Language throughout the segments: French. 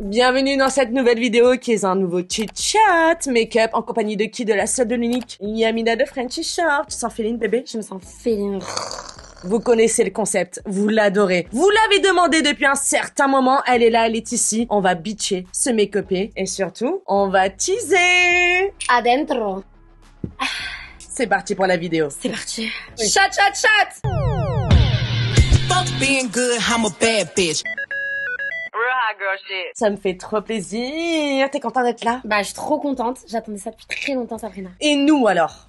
Bienvenue dans cette nouvelle vidéo qui est un nouveau chit-chat make-up en compagnie de qui? De la seule de l'unique Yamina de Frenchy Short. Tu sens féline, bébé? Je me sens féline. Vous connaissez le concept, vous l'adorez. Vous l'avez demandé depuis un certain moment, elle est là, elle est ici. On va bitcher, se make-upper et surtout, on va teaser. Adentro. C'est parti pour la vidéo. C'est parti. Oui. Chat, chat, chat. Fuck being good, I'm a bad bitch. Ça me fait trop plaisir. T'es contente d'être là? Bah, je suis trop contente. J'attendais ça depuis très longtemps, Sabrina. Et nous alors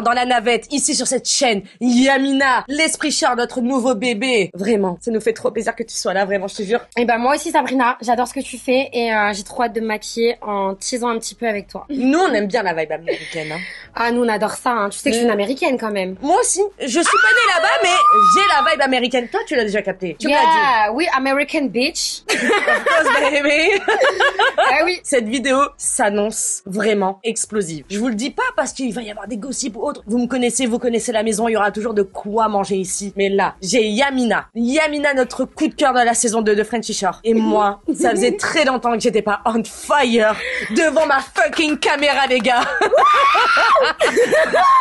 dans la navette, ici sur cette chaîne, Yamina, l'esprit cher, notre nouveau bébé. Vraiment, ça nous fait trop plaisir que tu sois là, vraiment, je te jure. Et bah, moi aussi, Sabrina, j'adore ce que tu fais et j'ai trop hâte de me maquiller en teasant un petit peu avec toi. Nous, on aime bien la vibe américaine. Hein. Ah, nous, on adore ça, hein. Tu sais que je suis une américaine quand même. Moi aussi. Je suis pas née là-bas, mais j'ai la vibe américaine. Toi, tu l'as déjà capté. Tu me l'as dit. Oui, American bitch. Of course, baby. Ah oui. Cette vidéo s'annonce vraiment explosive. Je vous le dis pas parce qu'il va y avoir des gossips ou autres. Vous me connaissez, vous connaissez la maison, il y aura toujours de quoi manger ici. Mais là, j'ai Yamina. Yamina, notre coup de cœur de la saison 2 de Frenchy Short. Et moi, ça faisait très longtemps que j'étais pas on fire devant ma fucking caméra, les gars.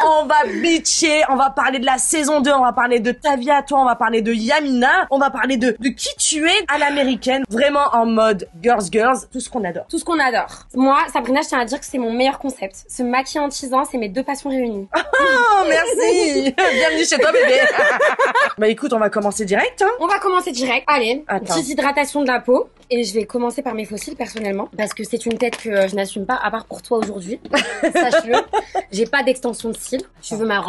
On va bitcher, on va parler de la saison 2, on va parler de ta vie à toi, on va parler de Yamina, on va parler de qui tu es à l'américaine. Vraiment en mode girls, tout ce qu'on adore. Tout ce qu'on adore. Moi, Sabrina, je tiens à dire que c'est mon meilleur concept. Se maquiller en teasant, c'est mes deux passions réunies. Oh, merci. Bienvenue chez toi, bébé. Bah écoute, on va commencer direct, hein. On va commencer direct. Allez, Attends. petite hydratation de la peau. Et je vais commencer par mes fossiles personnellement. Parce que c'est une tête que je n'assume pas, à part pour toi aujourd'hui. Sache-le. J'ai pas d'extension de cils. Tu veux ma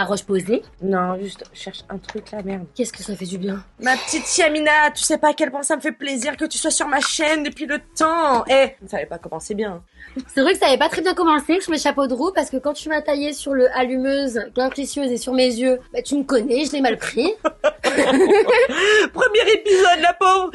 roche posée? Non, juste, cherche un truc là, merde. Qu'est-ce que ça fait du bien? Ma petite Yamina, tu sais pas à quel point ça me fait plaisir que tu sois sur ma chaîne depuis le temps. Vous savez pas comment c'est bien. C'est vrai que ça avait pas très bien commencé, que je mets chapeau de roue, parce que quand tu m'as taillé sur le allumeuse, bien précieuse et sur mes yeux, bah tu me connais, je l'ai mal pris. Premier épisode, la pauvre.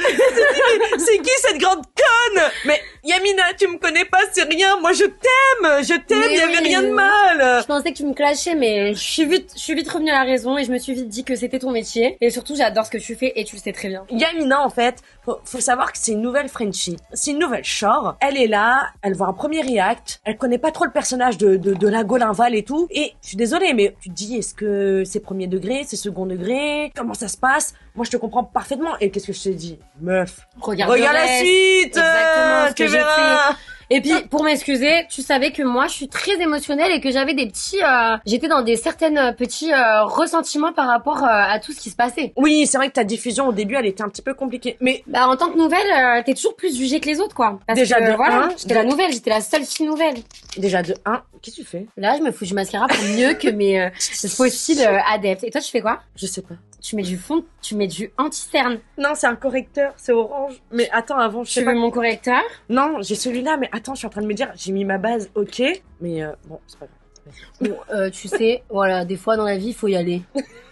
C'est qui cette grande conne? Mais Yamina, tu me connais pas, c'est rien. Moi, je t'aime, il y avait rien de mal. Je pensais que tu me clashais, mais je suis vite revenue à la raison et je me suis vite dit que c'était ton métier. Et surtout, j'adore ce que tu fais et tu le sais très bien. Yamina, en fait, faut savoir que c'est une nouvelle Frenchie. C'est une nouvelle Short. Elle est là, elle voit un premier react. Elle connaît pas trop le personnage de la Golinval et tout. Et je suis désolée, mais tu te dis, est-ce que c'est premier degré, c'est second degré? Comment ça se passe? Moi, je te comprends parfaitement. Et qu'est-ce que je t'ai dit? Meuf. Regarde la suite! Exactement ce que tu j'ai verras. fait. Et puis, pour m'excuser, tu savais que moi, je suis très émotionnelle et que j'avais des petits... j'étais dans des certaines petits ressentiments par rapport à tout ce qui se passait. Oui, c'est vrai que ta diffusion, au début, elle était un petit peu compliquée. Mais Bah, en tant que nouvelle, t'es toujours plus jugée que les autres, quoi. Parce déjà que, de voilà, un, j'étais la nouvelle, j'étais la seule fille nouvelle. déjà de 1, qu'est-ce que tu fais? Là, je me fous du mascara pour mieux que mes fossiles adeptes. Et toi, tu fais quoi? Je sais pas. Tu mets du fond, tu mets du anti-cerne. Non, c'est un correcteur, c'est orange. Mais attends, avant, je sais Tu pas. veux mon correcteur? Non, j'ai celui-là, mais attends, je suis en train de me dire, j'ai mis ma base, ok. Mais bon, c'est pas grave. Bon, tu sais, voilà, des fois dans la vie, il faut y aller.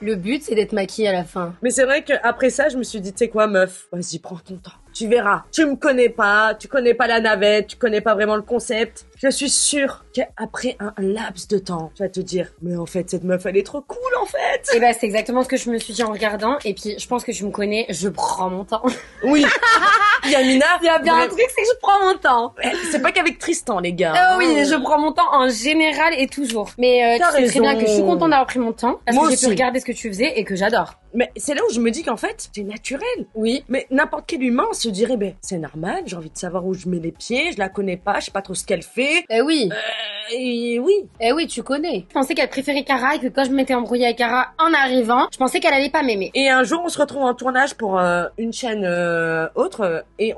Le but, c'est d'être maquillée à la fin. Mais c'est vrai qu'après ça, je me suis dit, tu sais quoi, meuf, vas-y, prends ton temps. Tu verras. Tu me connais pas, tu connais pas la navette, tu connais pas vraiment le concept. Je suis sûre qu'après un laps de temps, tu vas te dire, mais en fait, cette meuf, elle est trop cool, en fait. Et ben, c'est exactement ce que je me suis dit en regardant. Et puis, je pense que tu me connais, je prends mon temps. Oui. Yamina. Il y a bien un truc, c'est que je prends mon temps. C'est pas qu'avec Tristan, les gars. Oui, je prends mon temps en général et toujours. Mais tu sais très bien que je suis contente d'avoir pris mon temps. Parce Moi que j'ai aussi. pu regarder ce que tu faisais et que j'adore. Mais c'est là où je me dis qu'en fait, c'est naturel. Oui. Mais n'importe quel humain se dirait, ben, c'est normal, j'ai envie de savoir où je mets les pieds, je la connais pas, je sais pas trop ce qu'elle fait. Eh oui. Et oui. Eh oui, tu connais. Je pensais qu'elle préférait Cara et que quand je m'étais embrouillée avec Cara en arrivant, je pensais qu'elle allait pas m'aimer. Et un jour, on se retrouve en tournage pour une chaîne autre, et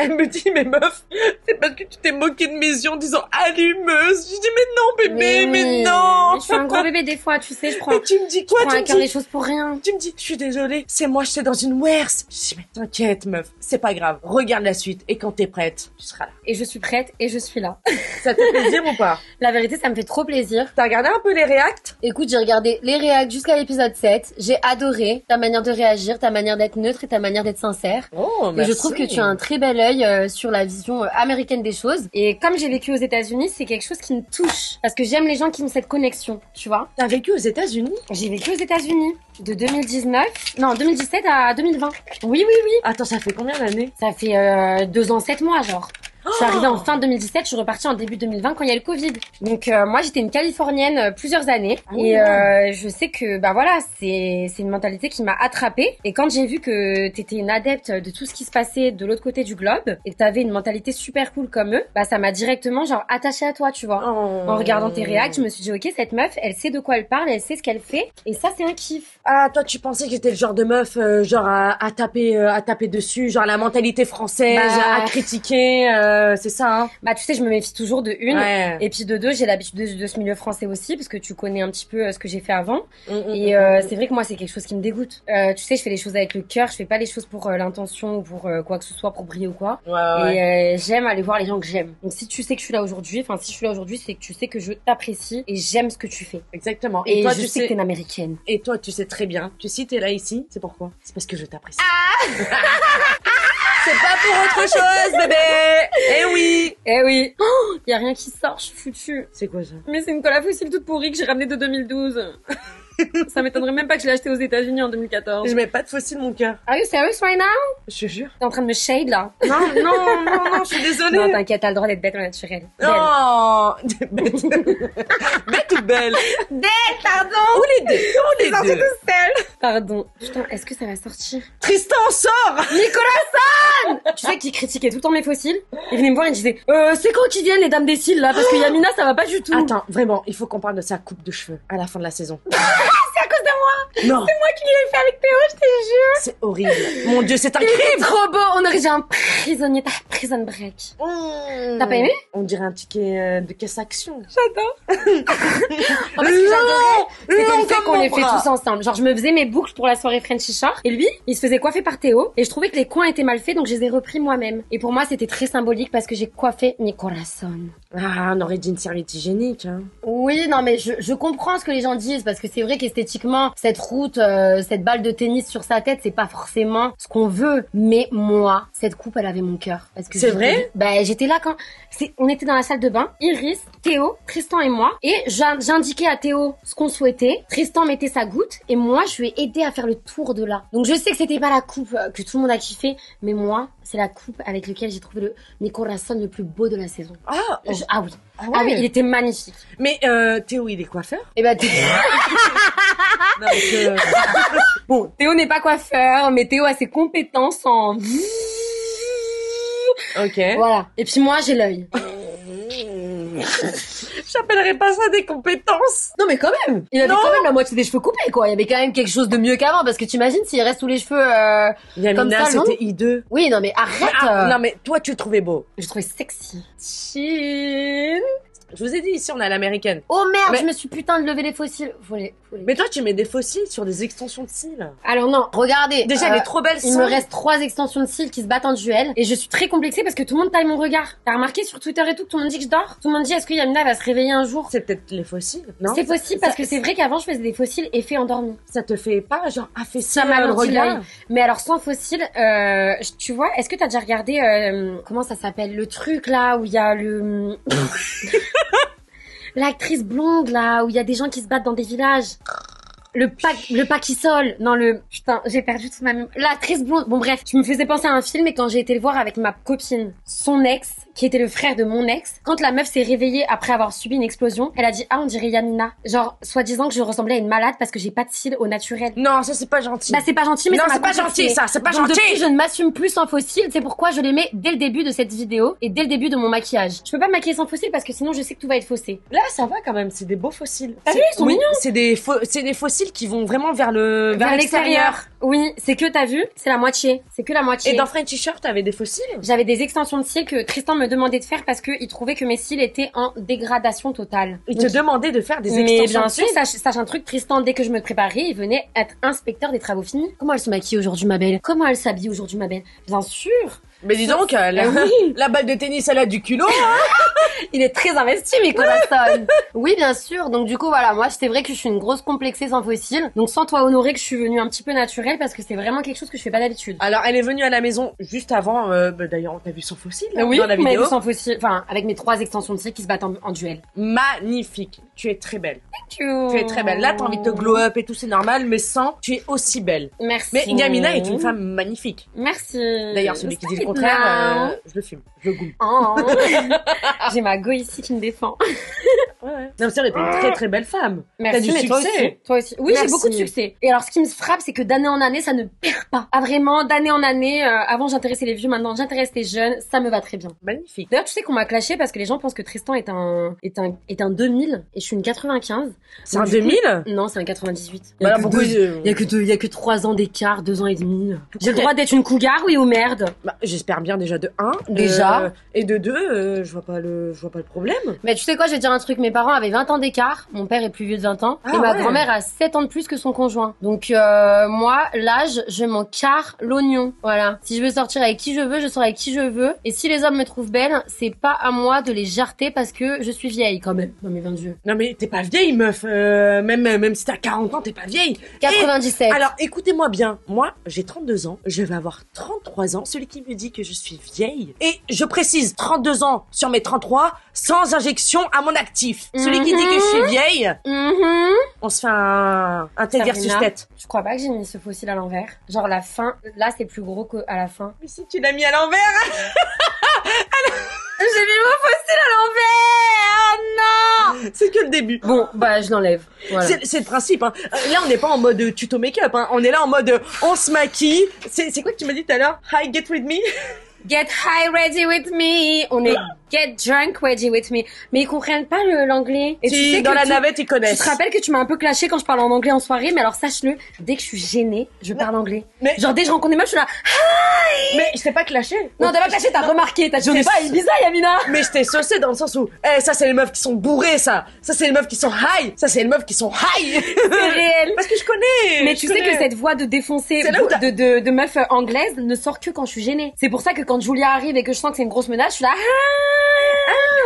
elle me dit, mais meuf, c'est parce que tu t'es moqué de mes yeux en disant allumeuse. Je dis, mais non, bébé, mais non. Je suis un gros bébé des fois, tu sais, je prends... Et tu me dis quoi? Je prends Tu à me cœur dis, les choses pour rien. tu me dis, je suis désolée, c'est moi, j'étais dans une worse. Je dis, mais t'inquiète, meuf, c'est pas grave. Regarde la suite, et quand t'es prête, tu seras là. Et je suis prête et je suis là. Ça te fait plaisir ou pas? La vérité, ça me fait trop plaisir. T'as regardé un peu les reacts? Écoute, j'ai regardé les réacts jusqu'à l'épisode 7. J'ai adoré ta manière de réagir, ta manière d'être neutre et ta manière d'être sincère. Oh, Et merci. je trouve que tu as un très bel œil œil sur la vision américaine des choses. Et comme j'ai vécu aux États-Unis, c'est quelque chose qui me touche parce que j'aime les gens qui ont cette connexion, tu vois. T'as vécu aux États-Unis? J'ai vécu aux États-Unis de 2017 à 2020. Oui. Attends, ça fait combien d'années? Ça fait 2 ans, 7 mois, genre. Je suis arrivée en fin 2017, je suis repartie en début 2020 quand il y a le Covid. Donc moi j'étais une Californienne plusieurs années et je sais que bah voilà, c'est une mentalité qui m'a attrapée et quand j'ai vu que t'étais une adepte de tout ce qui se passait de l'autre côté du globe et que t'avais une mentalité super cool comme eux, bah ça m'a directement genre attachée à toi, tu vois. En regardant tes réacts, je me suis dit OK, cette meuf, elle sait de quoi elle parle, elle sait ce qu'elle fait et ça c'est un kiff. Ah, toi tu pensais que j'étais le genre de meuf genre à taper dessus, genre la mentalité française, à critiquer c'est ça, hein. Bah tu sais, je me méfie toujours de une, Ouais. et puis de deux, j'ai l'habitude de ce milieu français aussi, parce que tu connais un petit peu ce que j'ai fait avant. Et c'est vrai que moi, c'est quelque chose qui me dégoûte. Tu sais, je fais les choses avec le cœur, je fais pas les choses pour l'intention ou pour quoi que ce soit, pour briller ou quoi. Ouais. Et j'aime aller voir les gens que j'aime. Donc si tu sais que je suis là aujourd'hui, c'est que tu sais que je t'apprécie et j'aime ce que tu fais. Exactement. Et toi, je sais que t'es une américaine. Et toi, tu sais très bien que si t'es là ici, c'est pourquoi? C'est parce que je t'apprécie. C'est pas pour autre chose, bébé. Eh oui. Eh oui. Oh, y a rien qui sort, je suis foutue. C'est quoi ça? Mais c'est une colle à fossile toute pourrie que j'ai ramenée de 2012. Ça m'étonnerait même pas que je l'ai achetée aux États-Unis en 2014. Je mets pas de fossile, mon cœur. Are you serious right now? Je te jure. T'es en train de me shade là? Non, je suis désolée. Non, t'inquiète, t'as le droit d'être bête au naturel. Belle. Non. Bête. Bête ou belle? Bête, pardon! Ou les deux. Ou les deux. Pardon. Putain, est-ce que ça va sortir? Tristan, sort. Nicolas San! Tu sais qu'il critiquait tout le temps mes fossiles? Il venait me voir et il disait, c'est quand qu'ils viennent les dames des cils là? Parce que Yamina, ça va pas du tout. Attends, vraiment, il faut qu'on parle de sa coupe de cheveux à la fin de la saison. C'est à cause de moi! Non. C'est moi qui l'ai fait avec Théo, je te jure! C'est horrible. Mon Dieu, c'est un Il était crime. trop beau! On aurait dit un prisonnier, prison break. T'as pas aimé? On dirait un ticket de caisse action. J'adore. En fait, ce que j'adorais, c'était le fait qu'on les fait tous ensemble. Genre, je me faisais mes boucles pour la soirée Frenchy Shore. Et lui, il se faisait coiffer par Théo. Et je trouvais que les coins étaient mal faits, donc je les ai repris moi-même. Et pour moi, c'était très symbolique parce que j'ai coiffé mes corazones. Ah, on aurait dit une serviette hygiénique, hein. Oui, non, mais je comprends ce que les gens disent parce que c'est vrai qu'esthétiquement, cette route, cette balle de tennis sur sa tête, c'est pas forcément ce qu'on veut. Mais moi, cette coupe, elle avait mon cœur. Parce que C'est vrai? Bah, j'étais là quand on était dans la salle de bain, Iris, Théo, Tristan et moi, et j'indiquais à Théo ce qu'on souhaitait. Tristan mettait sa goutte et moi, je lui ai aidé à faire le tour de là. Donc je sais que c'était pas la coupe que tout le monde a kiffé, mais moi, c'est la coupe avec laquelle j'ai trouvé mes corazones le plus beau de la saison. Ah, Ah oui. Ah Ah oui, ouais. il était magnifique. Mais Théo, il est coiffeur? Et bah Non, mais bon, Théo n'est pas coiffeur, mais Théo a ses compétences en ok. voilà. Et puis moi, j'ai l'œil. J'appellerais pas ça des compétences. Non mais quand même. Il avait quand même la moitié des cheveux coupés quoi. Il y avait quand même quelque chose de mieux qu'avant parce que t'imagines s'il reste tous les cheveux comme Yamina, ça, non? c'était hideux. Oui, non mais arrête. Non, mais toi, tu le trouvais beau. Je trouvais sexy. Chin. Je vous ai dit, ici, on est à l'américaine. Oh merde, Mais- je me suis putain de lever les fossiles. Faut les... Mais toi, tu mets des fossiles sur des extensions de cils. Alors non, regardez. Déjà, elle est trop belle, Il sans. me reste 3 extensions de cils qui se battent en duel et je suis très complexée parce que tout le monde taille mon regard. T'as remarqué sur Twitter et tout que tout le monde dit que je dors? Tout le monde dit est-ce que Yamina va se réveiller un jour? C'est peut-être les fossiles, non? C'est possible parce que c'est vrai qu'avant je faisais des fossiles effets endormis. Ça te fait pas, genre, affaisser Ça m'a le menti regard? l'œil. Mais alors sans fossiles, tu vois, est-ce que t'as déjà regardé comment ça s'appelle le truc là où il y a le l'actrice blonde là où il y a des gens qui se battent dans des villages? Le Paquisol, non putain, j'ai perdu toute ma mémoire. L'actrice blonde, bon bref, je me faisais penser à un film et quand j'ai été le voir avec ma copine, son ex, qui était le frère de mon ex, quand la meuf s'est réveillée après avoir subi une explosion, elle a dit ah on dirait Yamina, genre soi-disant que je ressemblais à une malade parce que j'ai pas de cils au naturel. Non, ça, c'est pas gentil. Bah c'est pas gentil mais Non, ça m'a c'est pas complexé. gentil, ça, c'est pas Donc, gentil. depuis, je ne m'assume plus sans fossiles, c'est pourquoi je les mets dès le début de cette vidéo et dès le début de mon maquillage. Je peux pas me maquiller sans fossiles parce que sinon je sais que tout va être faussé. Là, ça va quand même, c'est des beaux fossiles. T'as vu, ils sont oui, mignons. c'est des fossiles qui vont vraiment vers l'extérieur. Oui, c'est que t'as vu, c'est la moitié. C'est que la moitié. Et dans French T-shirt, t'avais des fossiles? J'avais des extensions de cils que Tristan me demandait de faire parce qu'il trouvait que mes cils étaient en dégradation totale. Il Donc, te demandait de faire des mais extensions bien de sûr, cils. sache un truc, Tristan, dès que je me préparais, il venait être inspecteur des travaux finis. Comment elle se maquille aujourd'hui, ma belle? Comment elle s'habille aujourd'hui, ma belle? Bien sûr. Mais dis donc, la balle de tennis, elle a du culot. Il est très investi, Nicolas Stone. Oui, bien sûr. Donc du coup, voilà, moi, c'est vrai que je suis une grosse complexée sans fossile. Donc sans toi honorer que je suis venue un petit peu naturelle parce que c'est vraiment quelque chose que je fais pas d'habitude. Alors, elle est venue à la maison juste avant. D'ailleurs, on t'a vu sans fossile Oui, dans la on m'a vidéo. vu sans fossile. Enfin, avec mes 3 extensions de cils qui se battent en duel. Magnifique. Tu es très belle. Tu Tu es très belle. Là, t'as envie de te glow up et tout, c'est normal. Mais sans, tu es aussi belle. Merci. Mais Yamina est une femme magnifique. Merci. D'ailleurs, celui qui dit le contraire, je le fume. Je le goume. Oh. J'ai ma go ici qui me défend. Ouais. Non, c'est vrai, t'es une très très belle femme. Merci, T'as du mais succès. toi aussi. Oui, Merci. j'ai beaucoup de succès. Et alors, ce qui me frappe, c'est que d'année en année, ça ne perd pas. Ah, vraiment, d'année en année, avant j'intéressais les vieux, maintenant j'intéresse les jeunes, ça me va très bien. Magnifique. D'ailleurs, tu sais qu'on m'a clashé parce que les gens pensent que Tristan est un 2000 et je suis une 95. C'est un Donc, du coup- 2000? Non, c'est un 98. Bah alors, pourquoi Il y a que 3 ans d'écart, 2 ans et demi. J'ai le droit d'être une cougar, oui ou merde? Bah, j'espère bien déjà de 1. Déjà. Et de 2, je vois pas le problème. Mais tu sais quoi, je vais te dire un truc, mes parents avaient 20 ans d'écart, mon père est plus vieux de 20 ans, Ah et ma ouais. grand-mère a 7 ans de plus que son conjoint. Donc moi, l'âge, je m'en carre l'oignon. Voilà. Si je veux sortir avec qui je veux, je sors avec qui je veux. Et si les hommes me trouvent belle, c'est pas à moi de les jarter parce que je suis vieille quand même, dans mes 20 yeux. Non mais t'es pas vieille meuf, même si t'as 40 ans, t'es pas vieille. 97. Et, alors écoutez-moi bien, moi j'ai 32 ans, je vais avoir 33 ans, celui qui me dit que je suis vieille. Et je précise, 32 ans sur mes 33, sans injection à mon actif. Celui qui dit que je suis vieille, on se fait un tête versus Sabrina, tête. Je crois pas que j'ai mis ce fossile à l'envers. Genre la fin, là c'est plus gros qu'à la fin. Mais si tu l'as mis à l'envers. J'ai mis mon fossile à l'envers. Oh non. C'est que le début. Bon, bah je l'enlève. Voilà. C'est le principe. Hein. Là, on n'est pas en mode tuto make-up. Hein. On est là en mode on se maquille. C'est quoi que tu m'as dit tout à l'heure? Hi, get with me. Get high ready with me. On est get drunk ready with me. Mais ils comprennent pas l'anglais. Et Si, tu sais dans que la navette, ils tu connaissent. te rappelles que tu m'as un peu clashé quand je parle en anglais en soirée, mais alors sache-le, dès que je suis gênée, je parle anglais. Mais- Genre dès que je rencontre des meufs, je suis là. Mais je t'ai pas clashé. Non, t'as pas clashé, t'as remarqué. J'en ai pas à Ibiza, Yamina. Mais je t'ai saucé dans le sens où, ça c'est les meufs qui sont bourrées, ça. Ça c'est les meufs qui sont high. Ça c'est les meufs qui sont high. C'est réel. Parce que je connais. Mais je tu sais connais. que cette voix de défoncer C'est là où t'as- de meuf anglaise ne sort que quand je suis gênée. C'est pour ça que quand Julia arrive et que je sens que c'est une grosse menace, je suis là.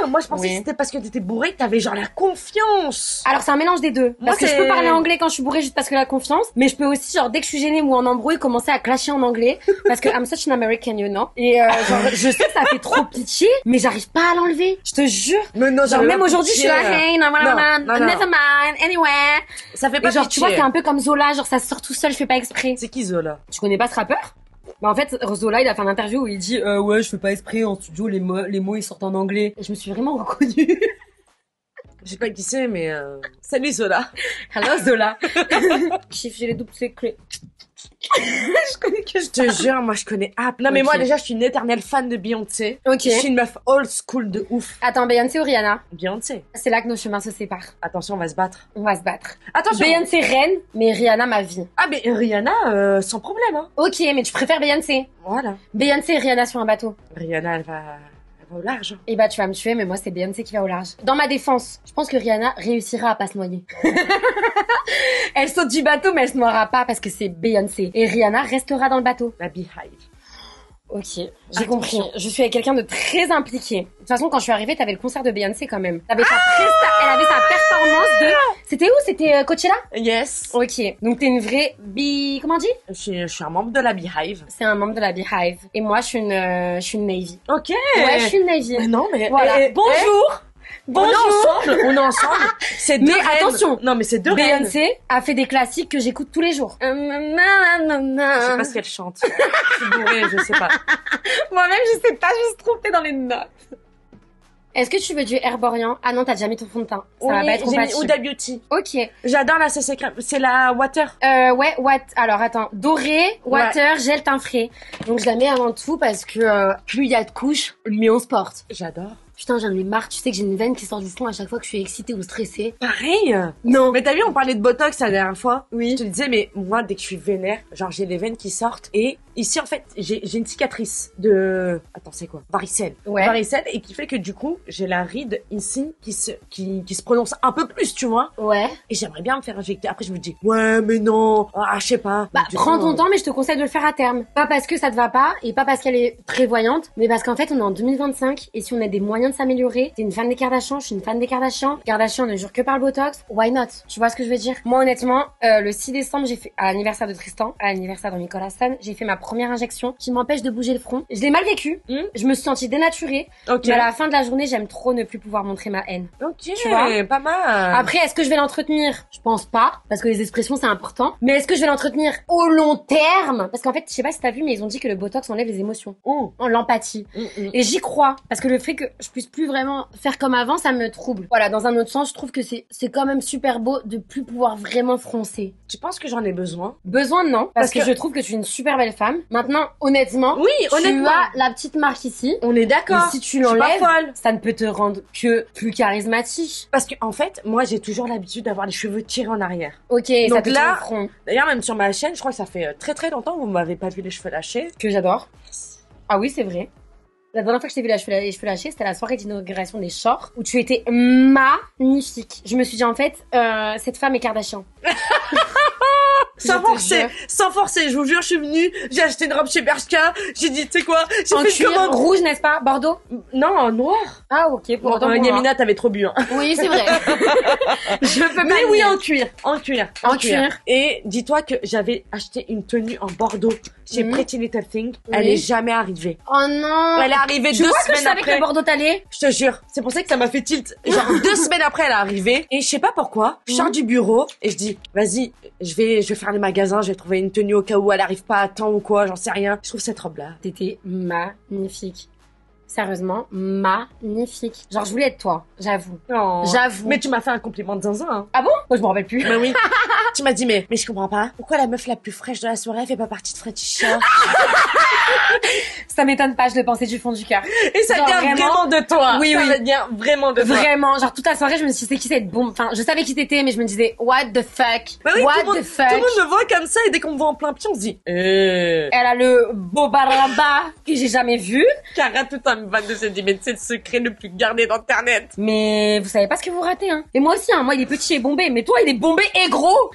Ah, moi je pensais Oui. que c'était parce que t'étais bourrée que t'avais genre la confiance. Alors c'est un mélange des deux. Moi, Parce que je c'est- peux parler anglais quand je suis bourrée juste parce que la confiance, mais je peux aussi genre dès que je suis gênée ou en embrouille commencer à clasher en anglais parce que I'm such an American, you know. Et genre je sais que ça fait trop pitié, mais j'arrive pas à l'enlever. Je te jure. Mais non, Genre même aujourd'hui je suis là, hey, non, non. never mind, anyway. Ça fait pas Et genre tu vois pitié. c'est un peu comme Zola, genre ça sort tout seul, je fais pas exprès. C'est qui Zola? Tu connais pas ce rappeur? Bah en fait Zola il a fait un interview où il dit ouais je fais pas exprès en studio les mots ils sortent en anglais. Et je me suis vraiment reconnue. Je sais pas qui c'est, mais salut Zola. Hello Zola. Chiffre j'ai les doubles secrets. Je connais que Je te jure, moi je connais App. Non mais Ok. moi déjà je suis une éternelle fan de Beyoncé. Ok. Je suis une meuf old school de ouf. Attends, Beyoncé ou Rihanna? Beyoncé. C'est là que nos chemins se séparent. Attention, on va se battre. On va se battre. Attention. Beyoncé reine, mais Rihanna ma vie. Ah mais Rihanna, sans problème. Hein. Ok, mais tu préfères Beyoncé. Voilà. Beyoncé et Rihanna sur un bateau. Rihanna, elle va au large. Et bah tu vas me tuer, mais moi c'est Beyoncé qui va au large. Dans ma défense, je pense que Rihanna réussira à pas se noyer. Elle saute du bateau, mais elle se noiera pas parce que c'est Beyoncé. Et Rihanna restera dans le bateau. La Beehive. Ok, j'ai Attention. compris. Je suis avec quelqu'un de très impliqué. De toute façon, quand je suis arrivée, t'avais le concert de Beyoncé quand même. Elle avait sa performance de... C'était où? C'était Coachella? Yes. Ok, donc t'es une vraie comment on dit? Je suis un membre de la Beehive. C'est un membre de la Beehive. Et moi, je suis une Navy. Ok. Ouais, je suis une Navy. Mais non, mais Voilà. bonjour. Bonjour. On est ensemble. C'est deux Mais reines. attention. Non, mais c'est deux reines. Beyoncé a fait des classiques que j'écoute tous les jours. Je sais pas ce qu'elle chante. Je suis bourrée, je sais pas. Moi-même, je sais pas, je me suis trompée dans les notes. Est-ce que tu veux du Herborian? Ah non, t'as déjà mis ton fond de teint. Ça va pas être j'ai mis compatible. Huda Beauty. Ok. J'adore la CC crème. C'est la water. Ouais, alors attends. Doré, water, gel teint frais. Donc je la mets avant tout parce que plus il y a de couches, mieux on se porte. J'adore. Putain, j'en ai marre. Tu sais que j'ai une veine qui sort du front à chaque fois que je suis excitée ou stressée. Pareil. Non. Mais t'as vu, on parlait de Botox la dernière fois. Oui. Je te disais, mais moi, dès que je suis vénère, genre j'ai les veines qui sortent et ici en fait j'ai une cicatrice de attends c'est quoi varicelle Ouais. varicelle et qui fait que du coup j'ai la ride ici qui se prononce un peu plus tu vois Ouais. et j'aimerais bien me faire injecter après je me dis ouais mais non je sais pas Bah, Du prends coup, ton temps, mais je te conseille de le faire à terme. Pas parce que ça te va pas, et pas parce qu'elle est prévoyante, mais parce qu'en fait, on est en 2025, et si on a des moyens de s'améliorer, t'es une fan des Kardashians, je suis une fan des Kardashians. Kardashian ne jure que par le Botox, why not? Tu vois ce que je veux dire? Moi, honnêtement, le 6 décembre, j'ai fait, à l'anniversaire de Tristan, à l'anniversaire de Nicolas Stan, j'ai fait ma première injection qui m'empêche de bouger le front. Je l'ai mal vécu, je me suis sentie dénaturée, ok mais à la fin de la journée, j'aime trop ne plus pouvoir montrer ma haine. ok Tu vois pas mal Après, est-ce que je vais l'entretenir? Je pense pas, parce que les expressions c'est important. Mais est-ce que je vais l'entretenir au long terme? Parce qu'en fait, je sais pas si t'as vu, mais ils ont dit que le Botox enlève les émotions, l'empathie. Et j'y crois, parce que le fait que je puisse plus vraiment faire comme avant, ça me trouble. Voilà, dans un autre sens, je trouve que c'est quand même super beau de plus pouvoir vraiment froncer. tu penses que j'en ai besoin Besoin non, parce que que je trouve que tu es une super belle femme. Maintenant, honnêtement, oui honnêtement tu as la petite marque ici. on est d'accord Et si tu je suis pas l'enlèves, folle ça ne peut te rendre que plus charismatique. parce que en fait moi j'ai toujours l'habitude d'avoir les cheveux tirés en arrière Ok, ça donc te là tient au front. d'ailleurs même sur ma chaîne je crois que ça fait très très longtemps que vous m'avez pas vu les cheveux lâchés Que j'adore. Ah oui, c'est vrai. La dernière fois que je t'ai vu les cheveux lâchés, c'était à la soirée d'inauguration des Shorts, où tu étais magnifique. Je me suis dit, en fait, cette femme est Kardashian. Sans Je te jure. sans forcer, je vous jure, je suis venue, j'ai acheté une robe chez Bershka, j'ai dit, tu sais quoi, j'ai En fait une cuir commande. rouge, n'est-ce pas? Bordeaux? Non, en noir. Ah, ok. Pour Bon, autant pour moi. Yamina, t'avais trop bu, hein. Oui, c'est vrai. Je peux pas. Mais oui, nier. en cuir. En cuir. Et dis-toi que j'avais acheté une tenue en Bordeaux chez Pretty Little Thing. Oui. Elle est jamais arrivée. Oh non. Elle est arrivée Tu 2 vois que je semaines savais après. que Bordeaux t'allais? Je te jure, c'est pour ça que ça m'a fait tilt. Genre 2 semaines après, elle est arrivée. Et je sais pas pourquoi, je sors du bureau et je dis, vas-y, je vais faire les magasins, je vais trouver une tenue au cas où elle arrive pas à temps ou quoi, j'en sais rien. Je trouve cette robe-là. T'étais magnifique. Sérieusement, magnifique. Genre, je voulais être toi, j'avoue. Oh. J'avoue. Mais tu m'as fait un compliment de zinzin, hein. Ah bon? Moi, je me rappelle plus. Bah oui. Tu m'as dit, mais je comprends pas. Pourquoi la meuf la plus fraîche de la soirée, elle fait pas partie de Fretisha? Ça m'étonne pas, je le pensais du fond du cœur. Et ça Genre, vient vraiment de toi. Oui, oui. Ça vient vraiment de toi. Vraiment, genre toute la soirée, je me suis dit, c'est qui cette bombe? Enfin, je savais qui t'étais, mais je me disais, what the fuck? Bah oui, What tout le the fuck? monde me voit comme ça et dès qu'on me voit en plein pied, on se dit, Elle a le beau baraba que j'ai jamais vu. Cara, tout un van de cette dimension, c'est le secret le plus gardé d'internet. Mais vous savez pas ce que vous ratez, hein. Et moi aussi, hein. Moi, il est petit et bombé, mais toi, il est bombé et gros.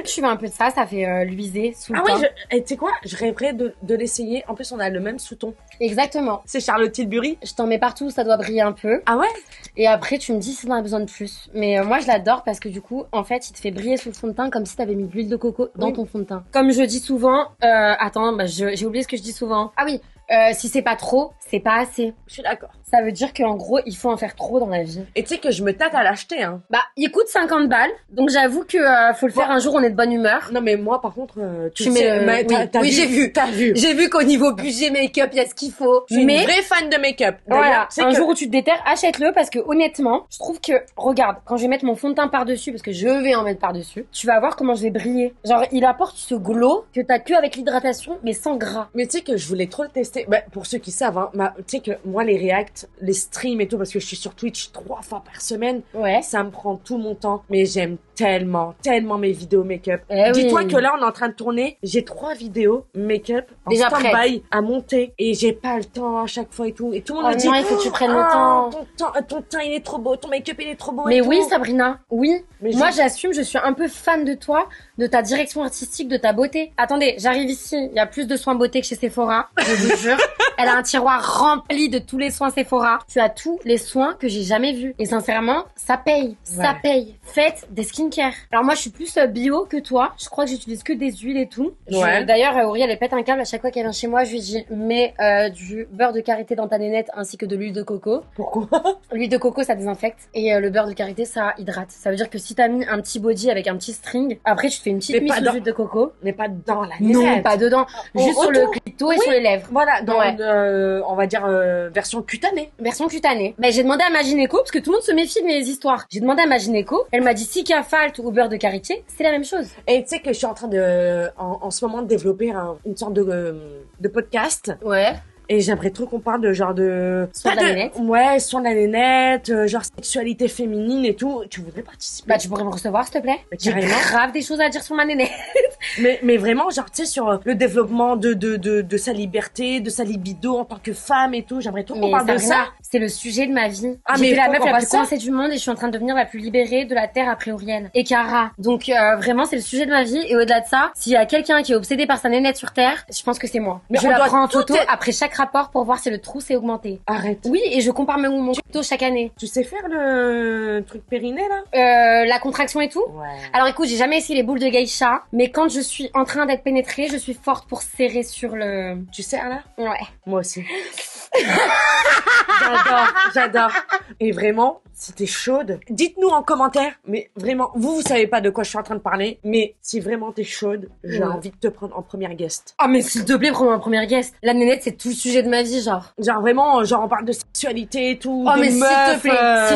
Je fais un peu de ça fait luiser sous le Ah teint. ouais, tu sais quoi? Je rêverais de l'essayer. En plus, on a le même sous-ton. Exactement. C'est Charlotte Tilbury. Je t'en mets partout, ça doit briller un peu. Ah ouais? Et après, tu me dis si t'en as besoin de plus. Mais moi, je l'adore parce que du coup, en fait, il te fait briller sous le fond de teint comme si t'avais mis de l'huile de coco dans ton fond de teint. Comme je dis souvent, j'ai oublié ce que je dis souvent. Ah oui, si c'est pas trop, c'est pas assez. Je suis d'accord. Ça veut dire qu'en gros, il faut en faire trop dans la vie. Et tu sais que je me tâte à l'acheter, hein. Bah, il coûte 50 balles. Donc j'avoue que faut le faire un jour, on est de bonne humeur. Non, mais moi, par contre, Tu mets le- mais oui, t'as oui, vu, j'ai vu. T'as vu. J'ai vu qu'au niveau budget make-up, il y a ce qu'il faut. Je suis Mais une vraie fan de make-up. voilà, D'ailleurs, tu sais un que- jour où tu te déterres, achète-le parce que honnêtement, je trouve que, regarde, quand je vais mettre mon fond de teint par-dessus, parce que je vais en mettre par-dessus, tu vas voir comment je vais briller. Genre, il apporte ce glow que t'as que avec l'hydratation, mais sans gras. Mais tu sais que je voulais trop le tester. Bah, pour ceux qui savent, hein, tu sais que moi, les reacts, les streams et tout, parce que je suis sur Twitch 3 fois par semaine, Ouais. ça me prend tout mon temps. Mais j'aime tellement mes vidéos make-up. Eh Dis-toi oui. que là, on est en train de tourner. J'ai 3 vidéos make-up en Déjà stand-by à monter. Et j'ai pas le temps à chaque fois et tout. Et tout le monde Oh me dit, non, il faut que tu prennes le Ah, temps. ton teint, il est trop beau. Ton make-up, il est trop beau. Mais et oui, tout. Sabrina, oui. Mais Moi, j'assume, je suis un peu fan de toi, de ta direction artistique, de ta beauté. Attendez, j'arrive ici, il y a plus de soins beauté que chez Sephora, je vous jure. Elle a un tiroir rempli de tous les soins Sephora. Tu as tous les soins que j'ai jamais vus. Et sincèrement, ça paye. Ça Ouais. paye. Faites des skincare. Alors moi, je suis plus bio que toi. Je crois que j'utilise que des huiles et tout. Ouais. D'ailleurs, Auriel, elle pète un câble à chaque fois qu'elle vient chez moi. Je lui dis, mets du beurre de karité dans ta nénette ainsi que de l'huile de coco. Pourquoi? L'huile de coco, ça désinfecte. Et le beurre de karité, ça hydrate. Ça veut dire que si t'as mis un petit body avec un petit string, après tu te fais une petite Mais mise pas sous dans- l'huile de coco. Mais pas dans la Non, nénette. pas dedans. Juste sur le autour. clito et Oui. sur les lèvres. Voilà, dans, Ouais. on va dire, version cutanée. Version cutanée. Ben, j'ai demandé à ma gynéco, parce que tout le monde se méfie de mes histoires. J'ai demandé à ma gynéco, elle m'a dit si Cafalt ou beurre de karité, c'est la même chose. Et tu sais que je suis en train de, en ce moment, de développer une sorte de podcast. Ouais. Et j'aimerais trop qu'on parle de genre de... Soin de la nénette. Ouais, soin de la nénette, genre sexualité féminine et tout. Tu voudrais participer? Bah, tu pourrais me recevoir, s'il te plaît? Mais J'ai carrément. grave des choses à dire sur ma nénette. Mais vraiment, genre, tu sais, sur le développement de sa liberté, de sa libido en tant que femme et tout, j'aimerais trop qu'on parle de ça. C'est le sujet de ma vie. Ah, J'étais mais la faut meuf qu'on la plus fasse ça. coincée du monde et je suis en train de devenir la plus libérée de la Terre après Auriel et Cara. Donc vraiment, c'est le sujet de ma vie. Et au-delà de ça, s'il y a quelqu'un qui est obsédé par sa nénette sur Terre, je pense que c'est moi. Mais je on la doit prends en tout photo être- après chaque rapport pour voir si le trou s'est augmenté. Arrête. Oui, et je compare mon photo chaque année. Tu sais faire le truc périnée, là? La contraction et tout. Ouais. Alors écoute, j'ai jamais essayé les boules de geisha, mais quand je suis en train d'être pénétrée, je suis forte pour serrer sur le... Tu sais, là? Ouais. Moi aussi. J'adore. Et vraiment, si t'es chaude, dites-nous en commentaire. Mais vraiment, vous savez pas de quoi je suis en train de parler. Mais si vraiment t'es chaude, j'ai Ouais. envie de te prendre en première guest. Ah mais s'il te plaît, prends ma première guest. La nénette, c'est tout le sujet de ma vie, genre. Genre vraiment, genre on parle de sexualité et tout. Oh de mais s'il meufs,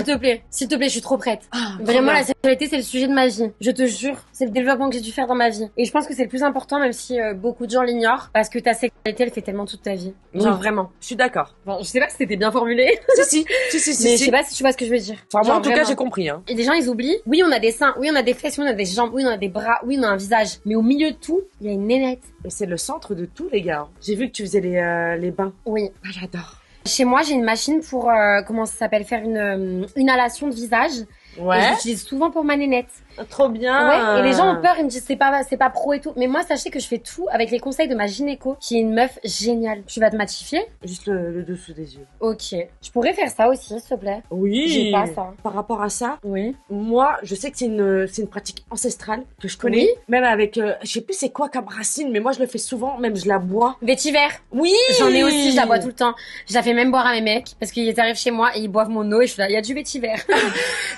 te plaît, s'il te plaît, je suis trop prête. Ah, Vraiment, trop la sexualité, c'est le sujet de ma vie. Je te jure, c'est le développement que j'ai dû faire dans ma vie. Et je pense que c'est le plus important, même si beaucoup de gens l'ignorent, parce que ta sexualité, elle fait tellement toute ta vie. Genre Oui. vraiment. Je suis d'accord. Bon, je sais pas si c'était bien formulé, si, si. mais je sais pas si tu vois ce que je veux dire. Enfin, moi, Genre, en tout cas, vraiment. j'ai compris, hein. Et les gens, ils oublient. Oui, on a des seins, oui, on a des fesses, oui, on a des jambes, oui, on a des bras, oui, on a un visage. Mais au milieu de tout, il y a une nénette. Et c'est le centre de tout, les gars. J'ai vu que tu faisais les bains. Oui. Ah, j'adore. Chez moi, j'ai une machine pour, comment ça s'appelle, faire une inhalation de visage. Et je l'utilise souvent pour ma nénette. Trop bien. Ouais, et les gens ont peur, ils me disent c'est pas pro et tout. Mais moi, sachez que je fais tout avec les conseils de ma gynéco, qui est une meuf géniale. Tu vas te matifier? Juste le dessous des yeux. Ok. Je pourrais faire ça aussi, s'il te plaît. Oui. J'ai pas ça. Par rapport à ça, Oui. moi, je sais que c'est une pratique ancestrale que je connais. Oui. Même avec, je sais plus c'est quoi comme racine, mais moi je le fais souvent, même je la bois. Vétiver. Oui. J'en ai aussi, je la bois tout le temps. Je la fais même boire à mes mecs, parce qu'ils arrivent chez moi et ils boivent mon eau et je suis là, il y a du vétiver.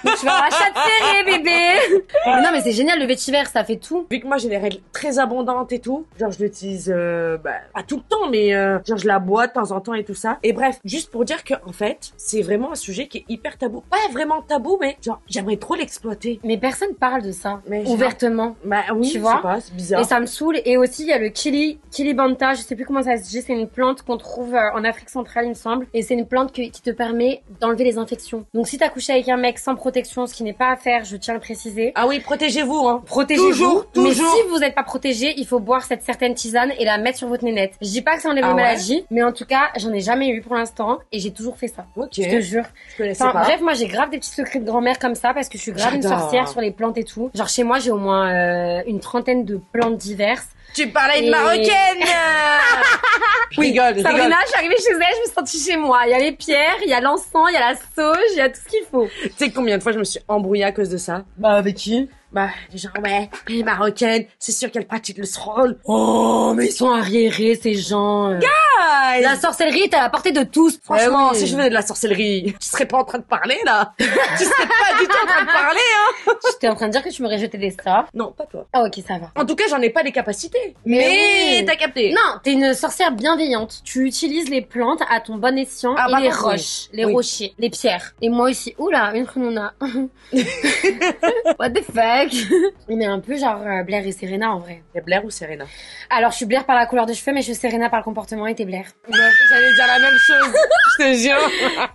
Donc je vais avoir la chatte serrée, bébé. Mais non, mais c'est génial, le vétiver, ça fait tout. Vu que moi j'ai des règles très abondantes et tout, genre je l'utilise pas tout le temps, mais genre je la bois de temps en temps et tout ça. Et bref, juste pour dire que en fait, c'est vraiment un sujet qui est hyper tabou. Pas vraiment tabou, mais genre j'aimerais trop l'exploiter. Mais personne parle de ça, Mais genre- ouvertement. Bah oui, Tu je vois sais pas, c'est bizarre. Et ça me saoule. Et aussi, il y a le Kilibanta, je sais plus comment ça se dit, c'est une plante qu'on trouve en Afrique centrale, il me semble. Et c'est une plante qui te permet d'enlever les infections. Donc si t'as couché avec un mec sans protection, ce qui n'est pas à faire, je tiens à le préciser, Ah oui, protégez-vous, hein. protégez-vous. Toujours. Mais si vous n'êtes pas protégé, il faut boire cette certaine tisane et la mettre sur votre nénette. Je dis pas que ça enlève Ah les ouais maladies, mais en tout cas, j'en ai jamais eu pour l'instant et j'ai toujours fait ça. Ok. Je te jure. Je connaissais Enfin, pas. bref, moi j'ai grave des petits secrets de grand-mère comme ça parce que je suis grave une J'adore. sorcière sur les plantes et tout. Genre chez moi, j'ai au moins une trentaine de plantes diverses. Tu parlais Et- une marocaine. Je rigole, je rigole. Sabrina, je suis arrivée chez elle, je me suis sentie chez moi. Il y a les pierres, il y a l'encens, il y a la sauge, il y a tout ce qu'il faut. Tu sais combien de fois je me suis embrouillée à cause de ça? Bah avec qui? Bah les gens ouais, les marocaines, c'est sûr qu'elles pratiquent le stroll. Oh, mais ils sont arriérés ces gens. Ah, La sorcellerie est à la portée de tous. franchement, Eh oui. si je faisais de la sorcellerie, tu serais pas en train de parler là. Tu serais pas du tout en train de parler, hein. J'étais en train de dire que tu m'aurais jeté des sorts. Non, pas toi. Ah ok, ça va. En tout cas, j'en ai pas les capacités. Mais oui. t'as capté. Non, t'es une sorcière bienveillante. Tu utilises les plantes à ton bon escient Ah, et par les contre, oui. roches, les Oui. rochers, les pierres. Et moi aussi. Oula, une chronomona. What the fuck? On est un peu genre Blair et Serena en vrai. C'est Blair ou Serena? Alors je suis Blair par la couleur de cheveux, mais je suis Serena par le comportement et t'es Blair. J'allais dire la même chose. Je te jure.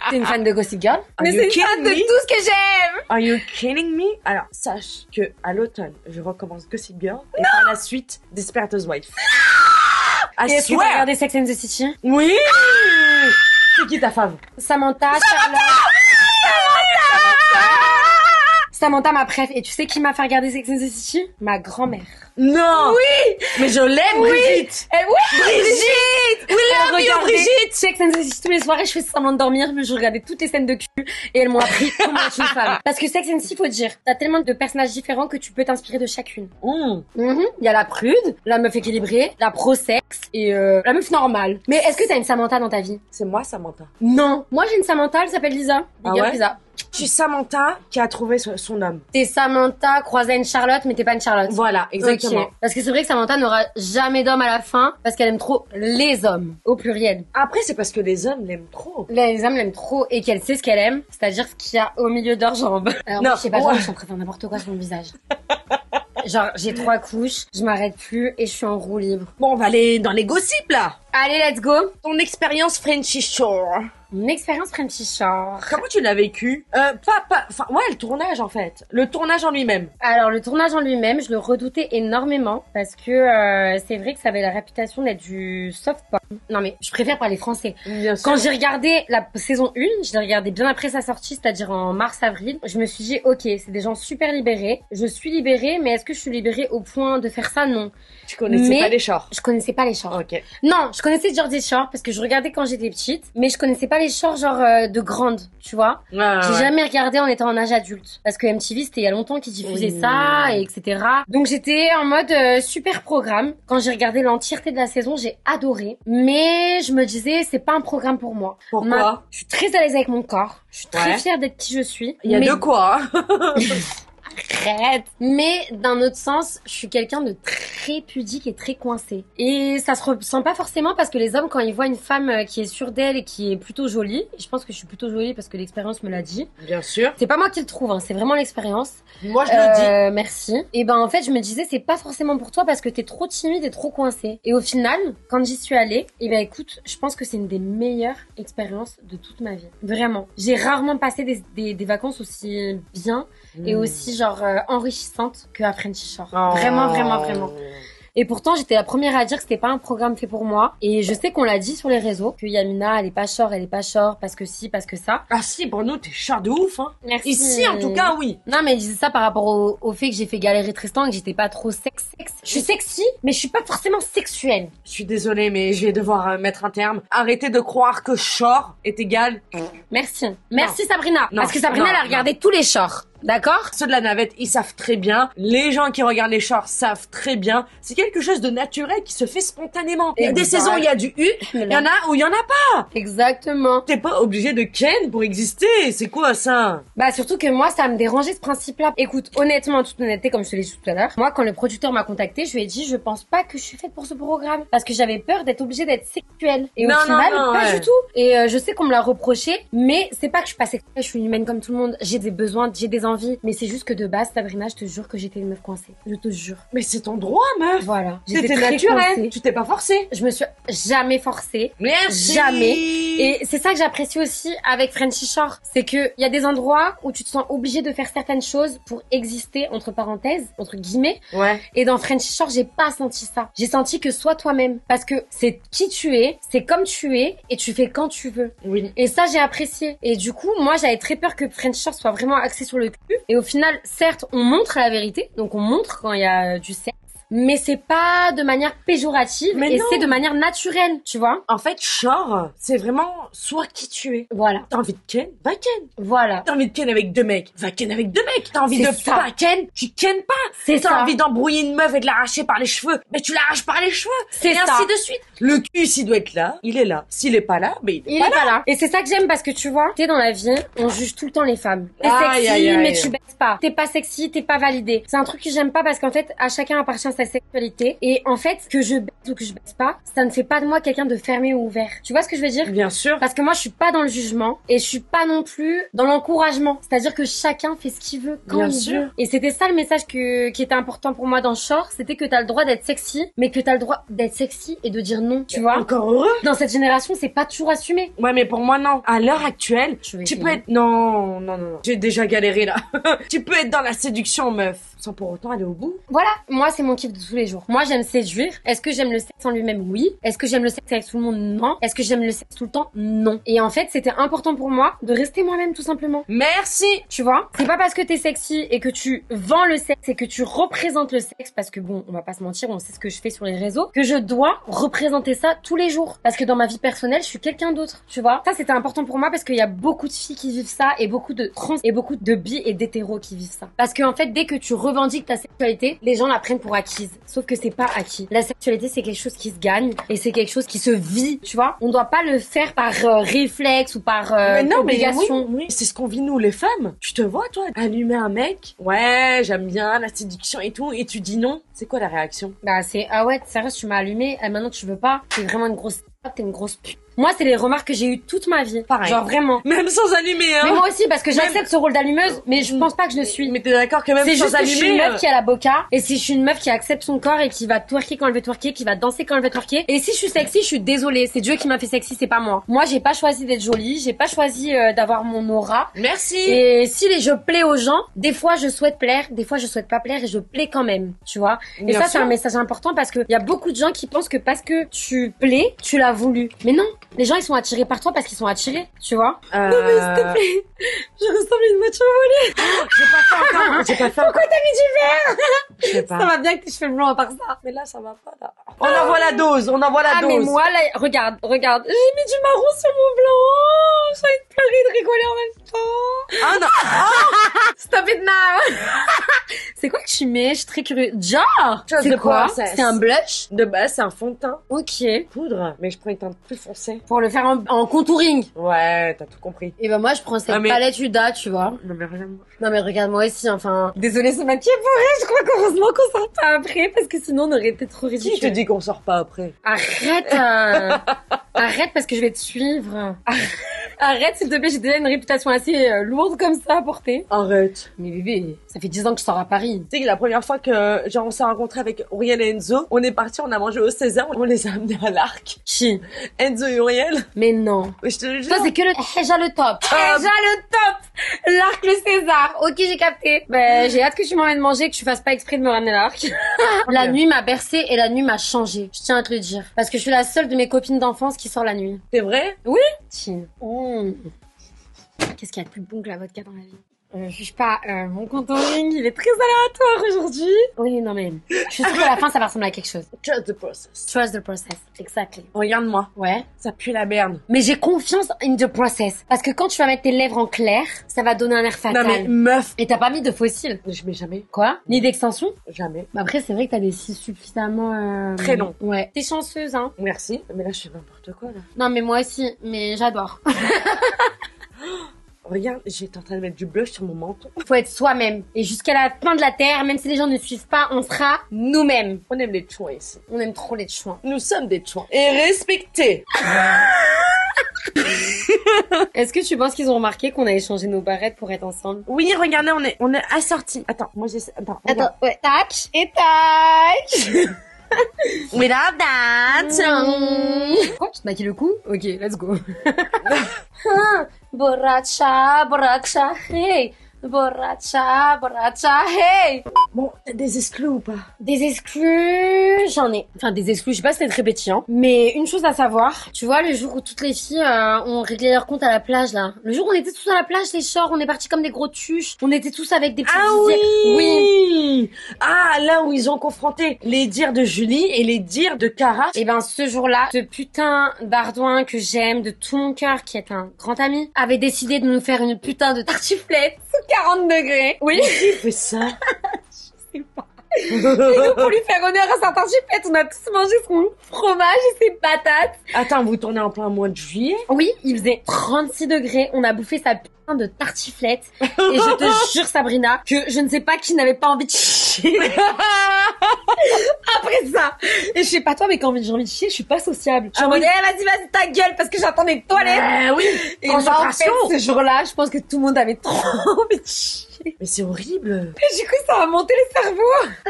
T'es une fan de Gossip Girl? Are Mais you c'est une fan kidding de me? tout ce que j'aime! Are you kidding me? Alors, sache que à l'automne, je recommence Gossip Girl et par la suite Desperate Housewives. I Et est-ce que t'as swear. regardé Sex and the City? Oui. C'est qui ta femme? Samantha, Charlotte. Samantha, ma préf. Et tu sais qui m'a fait regarder Sex and the City? Ma grand-mère. Non. Oui. Mais je l'aime, Brigitte. Oui, Brigitte. We Elle love you, regardait Brigitte. Sex and the City tous les soirs et je faisais semblant de dormir, mais je regardais toutes les scènes de cul et elles m'ont appris comment être une femme. Parce que Sex and the City, faut dire, t'as tellement de personnages différents que tu peux t'inspirer de chacune. Il y a la prude, la meuf équilibrée, la pro-sexe et la meuf normale. Mais est-ce que t'as une Samantha dans ta vie? C'est moi, Samantha. Non. Moi, j'ai une Samantha, elle s'appelle Lisa. Ah Big up, ouais Lisa. Je suis Samantha qui a trouvé son homme. T'es Samantha croisée à une Charlotte, mais t'es pas une Charlotte. Voilà, exactement. Ok. Parce que c'est vrai que Samantha n'aura jamais d'homme à la fin parce qu'elle aime trop les hommes, au pluriel. Après, c'est parce que les hommes l'aiment trop. Les hommes l'aiment trop et qu'elle sait ce qu'elle aime, c'est-à-dire ce qu'il y a au milieu de leurs jambes. Alors Non, moi, je sais pas, ouais. je suis en train de faire n'importe quoi sur mon visage. Genre, j'ai 3 couches, je m'arrête plus et je suis en roue libre. Bon, on va aller dans les gossips, là. Allez, let's go. Ton expérience Frenchy Shore. Mon expérience Frenchy Shore. Comment tu l'as vécu? Enfin, ouais, le tournage en fait. Le tournage en lui-même. Alors, le tournage en lui-même, je le redoutais énormément parce que c'est vrai que ça avait la réputation d'être du soft porn. Non mais, je préfère parler français. Bien sûr. Quand j'ai regardé la saison 1, je l'ai regardé bien après sa sortie, c'est-à-dire en mars-avril, je me suis dit, ok, c'est des gens super libérés. Je suis libérée, mais est-ce que je suis libérée au point de faire ça? Non. Tu connaissais pas les Shores. Je connaissais pas les Shores. Ok. Non, je connaissais Jersey Shore parce que je regardais quand j'étais petite, mais je connaissais pas les Shores genre de grande, tu vois. J'ai jamais regardé en étant en âge adulte parce que MTV c'était il y a longtemps qu'ils diffusaient ça et etc. Donc j'étais en mode super programme. Quand j'ai regardé l'entièreté de la saison, j'ai adoré, mais je me disais c'est pas un programme pour moi. Pourquoi? Je suis très à l'aise avec mon corps. Je suis très fière d'être qui je suis. Il y a de quoi. Hein. Arrête. Mais d'un autre sens, je suis quelqu'un de très pudique et très coincé. Et ça se ressent pas forcément parce que les hommes, quand ils voient une femme qui est sûre d'elle et qui est plutôt jolie, et je pense que je suis plutôt jolie parce que l'expérience me l'a dit. Bien sûr. C'est pas moi qui le trouve, hein, c'est vraiment l'expérience. Moi, je le dis. Merci. Et ben, en fait, je me disais, c'est pas forcément pour toi parce que t'es trop timide et trop coincé. Et au final, quand j'y suis allée, et ben, écoute, je pense que c'est une des meilleures expériences de toute ma vie. Vraiment. J'ai rarement passé des vacances aussi bien et aussi genre enrichissante que à Frenchy Shore. Vraiment, vraiment, vraiment. Et pourtant, j'étais la première à dire que c'était pas un programme fait pour moi. Et je sais qu'on l'a dit sur les réseaux, que Yamina, elle est pas short, parce que si, parce que ça. Ah si, pour nous, t'es short de ouf, hein. Merci. Ici, en tout cas, oui. Non, mais je disais ça par rapport au fait que j'ai fait galérer Tristan et que j'étais pas trop sexe. Je suis sexy, mais je suis pas forcément sexuelle. Je suis désolée, mais je vais devoir mettre un terme. Arrêtez de croire que short est égal. Merci. Merci Sabrina. Non. Parce que Sabrina, elle a regardé tous les shorts. D'accord? Ceux de la navette, ils savent très bien. Les gens qui regardent les shorts savent très bien. C'est quelque chose de naturel qui se fait spontanément. Il y a des saisons où il y a du U, il y en a où il y en a pas. Exactement. T'es pas obligé de ken pour exister. C'est quoi ça? Bah surtout que moi, ça me dérangeait ce principe-là. Écoute, honnêtement, en toute honnêteté, comme je te l'ai dit tout à l'heure, moi, quand le producteur m'a contacté, je lui ai dit, je pense pas que je suis faite pour ce programme. Parce que j'avais peur d'être obligée d'être sexuelle. Et au final, pas du tout. Et je sais qu'on me l'a reproché, mais c'est pas que je suis pas sexuelle, je suis humaine comme tout le monde. J'ai des besoins, j'ai des envies. Mais c'est juste que de base, Sabrina, je te jure que j'étais une meuf coincée. Je te jure. Mais c'est ton droit, meuf. Voilà. C'était naturel. Tu t'es pas forcée. Je me suis jamais forcée. Merci. Jamais. Et c'est ça que j'apprécie aussi avec Frenchy Shore. C'est que il y a des endroits où tu te sens obligé de faire certaines choses pour exister, entre parenthèses, entre guillemets. Ouais. Et dans Frenchy Shore, j'ai pas senti ça. J'ai senti que sois toi-même. Parce que c'est qui tu es, c'est comme tu es, et tu fais quand tu veux. Oui. Et ça, j'ai apprécié. Et du coup, moi, j'avais très peur que Frenchy Shore soit vraiment axé sur le cul. Et au final, certes, on montre la vérité. Donc, on montre quand il y a du sexe. Mais c'est pas de manière péjorative et c'est de manière naturelle, tu vois. En fait, short, c'est vraiment sois qui tu es. Voilà. T'as envie de ken, va ken. Voilà. T'as envie de ken avec deux mecs, va ken avec deux mecs. T'as envie de pas ken, tu ken pas. C'est ça. T'as envie d'embrouiller une meuf et de l'arracher par les cheveux, mais tu l'arraches par les cheveux. C'est ça. Et ainsi de suite. Le cul, s'il doit être là, il est là. S'il est pas là, mais il est pas là. Et c'est ça que j'aime parce que tu vois, t'es dans la vie, on juge tout le temps les femmes. T'es Aïe, sexy, aïe, aïe. mais tu baisses pas. T'es pas sexy, t'es pas validé. C'est un truc que j'aime pas parce qu'en fait, à chacun appartient sa sexualité. Et en fait, que je baisse ou que je baisse pas, ça ne fait pas de moi quelqu'un de fermé ou ouvert. Tu vois ce que je veux dire? Bien sûr. Parce que moi, je suis pas dans le jugement et je suis pas non plus dans l'encouragement. C'est-à-dire que chacun fait ce qu'il veut quand Bien il sûr. veut. Et c'était ça le message qui était important pour moi dans Shore, c'était que t'as le droit d'être sexy, mais que t'as le droit d'être sexy et de dire non. Tu vois? Encore heureux. Dans cette génération, c'est pas toujours assumé. Ouais, mais pour moi, non. À l'heure actuelle, Je vais tu essayer. peux être... Non. J'ai déjà galéré, là. Tu peux être dans la séduction, meuf, sans pour autant aller au bout. Voilà, moi c'est mon kiff de tous les jours. Moi j'aime séduire. Est-ce que j'aime le sexe en lui-même? Oui. Est-ce que j'aime le sexe avec tout le monde? Non. Est-ce que j'aime le sexe tout le temps? Non. Et en fait, c'était important pour moi de rester moi-même tout simplement. Merci. Tu vois? C'est pas parce que t'es sexy et que tu vends le sexe et que tu représentes le sexe, parce que bon, on va pas se mentir, on sait ce que je fais sur les réseaux, que je dois représenter ça tous les jours. Parce que dans ma vie personnelle, je suis quelqu'un d'autre. Tu vois? Ça c'était important pour moi parce qu'il y a beaucoup de filles qui vivent ça et beaucoup de trans et beaucoup de bi et d'hétéros qui vivent ça. Parce que en fait, dès que tu revendiques ta sexualité, les gens la prennent pour acquise. Sauf que c'est pas acquis. La sexualité, c'est quelque chose qui se gagne et c'est quelque chose qui se vit, tu vois. On doit pas le faire par réflexe ou par Mais non, obligation. mais oui, c'est ce qu'on vit nous les femmes. Tu te vois toi allumer un mec, ouais, j'aime bien la séduction et tout, et tu dis non. C'est quoi la réaction? Bah c'est ah ouais, sérieux, tu m'as allumé, maintenant tu veux pas. C'est vraiment une grosse Ah, t'es une grosse pute. Moi, c'est les remarques que j'ai eues toute ma vie. Pareil. Genre vraiment. Même sans allumer, hein. Mais moi aussi, parce que j'accepte ce rôle d'allumeuse, mais je pense pas que je le suis. Mais t'es d'accord que même C'est sans juste que je suis une allumer... meuf qui a la boca, et si je suis une meuf qui accepte son corps et qui va twerker quand elle veut twerker, qui va danser quand elle veut twerker. Et si je suis sexy, je suis désolée, c'est Dieu qui m'a fait sexy, c'est pas moi. Moi, j'ai pas choisi d'être jolie, j'ai pas choisi d'avoir mon aura. Merci. Et si je plais aux gens, des fois je souhaite plaire, des fois je souhaite pas plaire et je plais quand même, tu vois. Et Bien ça, c'est sûr. un message important parce que y a beaucoup de gens qui pensent que parce que tu plais, tu l'as voulu. Mais non, les gens ils sont attirés par toi parce qu'ils sont attirés, tu vois. Non mais s'il te plaît, je ressemble à une voiture volée. J'ai pas fait encore. J'ai pas fait Pourquoi t'as mis du vert? Je sais pas. Ça va bien avec tes cheveux blancs à part ça. Mais là, ça va pas, là. On envoie la dose, on envoie la Ah dose. mais moi là, regarde, j'ai mis du marron sur mon blanc. J'ai envie de pleurer et de rigoler en même temps. Ah non. Stop it now. C'est quoi que tu mets? Je suis très curieux. Genre, Chose c'est de quoi? process. C'est un blush? De base, c'est un fond de teint. Ok. Poudre. Mais je prends une teinte plus foncée. Pour le faire en contouring. Ouais, t'as tout compris. Et ben moi je prends cette Ah, mais- palette Huda, tu vois. Non, mais rien. Non mais regarde moi aussi, enfin. Désolée ce maquillage pour elle, je crois qu'heureusement qu'on sort pas après parce que sinon on aurait été trop ridicule. Qui te dit qu'on sort pas après? Arrête arrête parce que je vais te suivre. Arrête s'il te plaît, j'ai déjà une réputation assez lourde comme ça à porter. Arrête. Mais bébé, ça fait 10 ans que je sors à Paris. Tu sais que la première fois que, genre, on s'est rencontrés avec Auriel et Enzo, on est partis, on a mangé au César, on les a amenés à l'Arc. Chi. Enzo et Auriel. Mais non. Je te le jure. Ça c'est que le déjà le top. Déjà le top. L'arc le César. Ok, j'ai capté. Ben, j'ai hâte que tu m'emmènes manger, que tu fasses pas exprès de me ramener l'arc. La nuit m'a bercée et la nuit m'a changée. Je tiens à te le dire. Parce que je suis la seule de mes copines d'enfance qui sort la nuit. C'est vrai? Chi. Qu'est-ce qu'il y a de plus bon que la vodka dans la vie? Je sais pas, mon contouring, il est très aléatoire aujourd'hui. Oui, non mais, je suis sûre qu'à la fin, ça va ressembler à quelque chose. Trust the process. Trust the process. Exactly. Regarde-moi. Ouais. Ça pue la merde. Mais j'ai confiance in the process. Parce que quand tu vas mettre tes lèvres en clair, ça va donner un air fatal. Non, mais meuf. Et t'as pas mis de fossiles. Je mets jamais. Quoi? Ni d'extension? Jamais. Bah après, c'est vrai que t'as des cils suffisamment... Très longs. Ouais. T'es chanceuse, hein. Merci. Mais là, je fais n'importe quoi, là. Non, mais moi aussi. Mais j'adore. Regarde, j'étais en train de mettre du blush sur mon menton. Faut être soi-même. Et jusqu'à la fin de la terre, même si les gens ne suivent pas, on sera nous-mêmes. On aime les chouins ici. On aime trop les chouins. Nous sommes des chouins. Et respectés. Est-ce que tu penses qu'ils ont remarqué qu'on a échangé nos barrettes pour être ensemble? Oui, regardez, on est assortis. Attends, moi j'essaie. Attends, regarde. Attends, ouais. Tac et tac. Without that. Quoi? Tu te maquilles le cou? Ok, let's go. Borracha, borracha, hey. Borracha, borracha, hey. Bon, t'as des exclus ou pas? Des exclus, j'en ai. Enfin, des exclus, je sais pas si c'est très pétillant. Mais une chose à savoir, tu vois, le jour où toutes les filles ont réglé leur compte à la plage, là. Le jour où on était tous à la plage, les shorts, on est partis comme des gros tuches. On était tous avec des petits Ah visiers. oui! Oui. Ah, là où ils ont confronté les dires de Julie et les dires de Cara. Et ben, ce jour-là, ce putain d'Ardouin que j'aime de tout mon cœur, qui est un grand ami, avait décidé de nous faire une putain de tartiflette sous 40 degrés. Oui. Qui fait ça? Je sais pas. Et nous, pour lui faire honneur à sa tartiflette, on a tous mangé son fromage et ses patates. Attends, vous tournez en plein mois de juillet? Oui, il faisait 36 degrés, on a bouffé sa putain de tartiflette. Et je te jure, Sabrina, que je ne sais pas qui n'avait pas envie de chier. Après ça. Et je sais pas toi, mais quand j'ai envie de chier, je suis pas sociable. Je suis en mode, vas-y, ta gueule, parce que j'attends des toilettes. Oui. Et en fait, ce jour-là, je pense que tout le monde avait trop envie de chier. Mais c'est horrible. Et du coup, ça a monté le cerveau.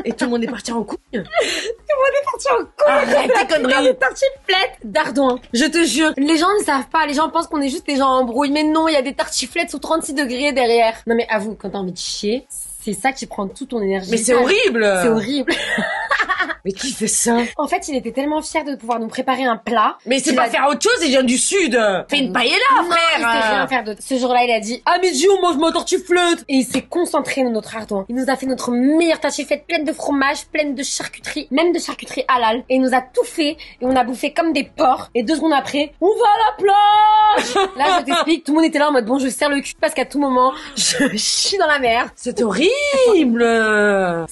Et tout le monde est parti en couille. Tout le monde est parti en couille. Arrête tes conneries. De tartiflettes d'Ardouin. Je te jure. Les gens ne savent pas. Les gens pensent qu'on est juste des gens en brouille. Mais non, il y a des tartiflettes sous 36 degrés derrière. Non mais avoue, quand t'as envie de chier, c'est ça qui prend toute ton énergie. Mais c'est horrible. C'est horrible. Mais qui fait ça? En fait, il était tellement fier de pouvoir nous préparer un plat. Mais c'est qu'il pas a- faire autre chose, il vient du sud. Fais une paella, Non, il sait rien frère. faire d'autre. Ce jour-là, il a dit, à midi, on mange ma tartiflette. Et il s'est concentré dans notre Ardouin. Il nous a fait notre meilleure tartiflette pleine de fromage, pleine de charcuterie, même de charcuterie halal. Et il nous a tout fait. Et on a bouffé comme des porcs. Et 2 secondes après, on va à la plage. Là, je t'explique, tout le monde était là en mode, bon, je serre le cul parce qu'à tout moment, je chie dans la mer. C'est horrible.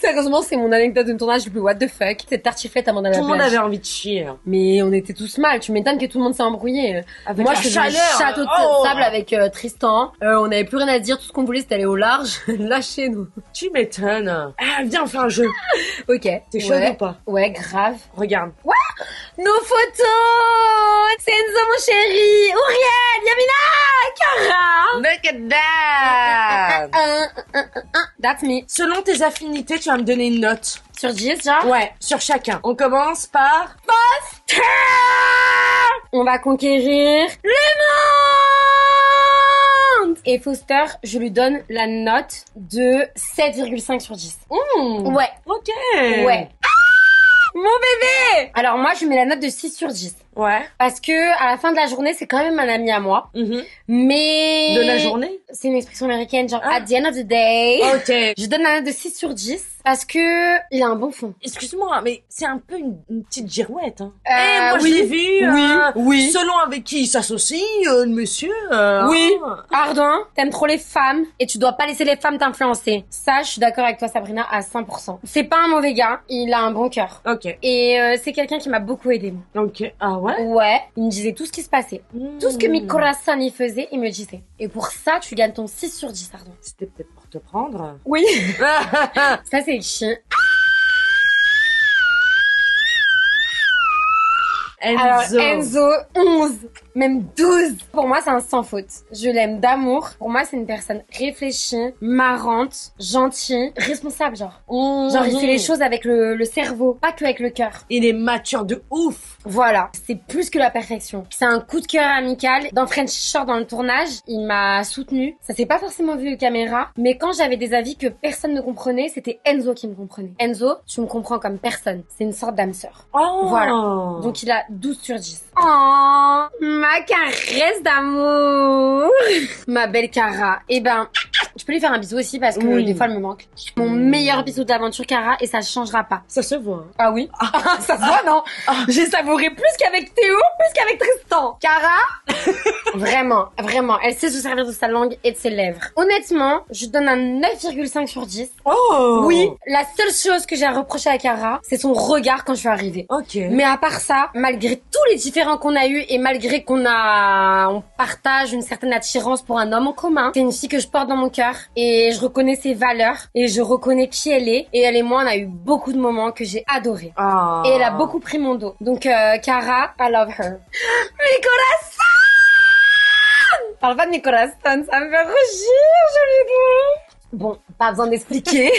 Sérieusement, c'est mon anecdote de tournage le plus what the fuck. cette tartiflette avant d'aller à Tout la le monde plage. avait envie de chier. Mais on était tous mal. Tu m'étonnes que tout le monde s'est embrouillé. Avec Moi, la je faisais un chaleur. château de Oh. sable avec Tristan. On n'avait plus rien à dire. Tout ce qu'on voulait, c'était aller au large. Lâchez-nous. Tu m'étonnes. Ah, viens, on fait un jeu. Ok. T'es chaude ou pas? Ouais, grave. Regarde. Nos photos! C'est Enzo, mon chéri! Auriel! Yamina! Cara! Look at that. That's me. Selon tes affinités, tu vas me donner une note. Sur 10, genre? Ouais, sur chacun. On commence par... On va conquérir le monde! Et Foster, je lui donne la note de 7,5 sur 10. Ouais. Ok. Ouais. Mon bébé! Alors moi, je mets la note de 6 sur 10. Ouais. Parce que à la fin de la journée, c'est quand même un ami à moi. Mais... De la journée? C'est une expression américaine, genre Ah. at the end of the day. Ok. Je donne la note de 6 sur 10 parce que il a un bon fond. Excuse-moi, mais c'est un peu une petite girouette, hein. Moi, oui. je l'ai vu, Oui. selon avec qui il s'associe, le monsieur, Oui. hein. Ardent, t'aimes trop les femmes et tu dois pas laisser les femmes t'influencer. Ça, je suis d'accord avec toi, Sabrina, à 100%. C'est pas un mauvais gars, il a un bon cœur. Ok. Et c'est quelqu'un qui m'a beaucoup aidé, moi. Ok. Ah ouais? Ouais, il me disait tout ce qui se passait. Tout ce que mi corazon y faisait, il me disait. Et pour ça, tu gagnes ton 6 sur 10, Ardent. C'était peut-être pour te prendre. Oui. Ça, c'est chien. Alors, Enzo, 11, même 12. Pour moi, c'est un sans faute. Je l'aime d'amour. Pour moi, c'est une personne réfléchie, marrante, gentille, responsable, genre. Genre, il fait les choses avec le cerveau, pas que avec le cœur. Il est mature de ouf. Voilà, c'est plus que la perfection. C'est un coup de cœur amical. Dans French Shore, dans le tournage, il m'a soutenu. Ça s'est pas forcément vu aux caméras, mais quand j'avais des avis que personne ne comprenait, c'était Enzo qui me comprenait. Enzo, tu me comprends comme personne. C'est une sorte d'âme sœur. Oh. Voilà. Donc il a 12 sur 10. Oh, ma caresse d'amour. Ma belle Cara. Eh ben, je peux lui faire un bisou aussi parce que Oui. des fois elle me manque. Mon meilleur bisou d'aventure, Cara, et ça changera pas. Ça se voit. Ah oui? Ça se voit, non? J'ai savouré plus qu'avec Théo, plus qu'avec Tristan. Cara, vraiment, vraiment, elle sait se servir de sa langue et de ses lèvres. Honnêtement, je donne un 9,5 sur 10. Oh. Oui, la seule chose que j'ai à reprocher à Cara, c'est son regard quand je suis arrivée. Ok. Mais à part ça, malgré tous les différends qu'on a eus et malgré on partage une certaine attirance pour un homme en commun, c'est une fille que je porte dans mon cœur et je reconnais ses valeurs et je reconnais qui elle est. Et elle et moi, on a eu beaucoup de moments que j'ai adorés. Ah. Et elle a beaucoup pris mon dos. Donc, Cara, I love her. Mi corazón! Parle pas de mi corazón, ça me fait rougir, je lui dis. Bon, pas besoin d'expliquer.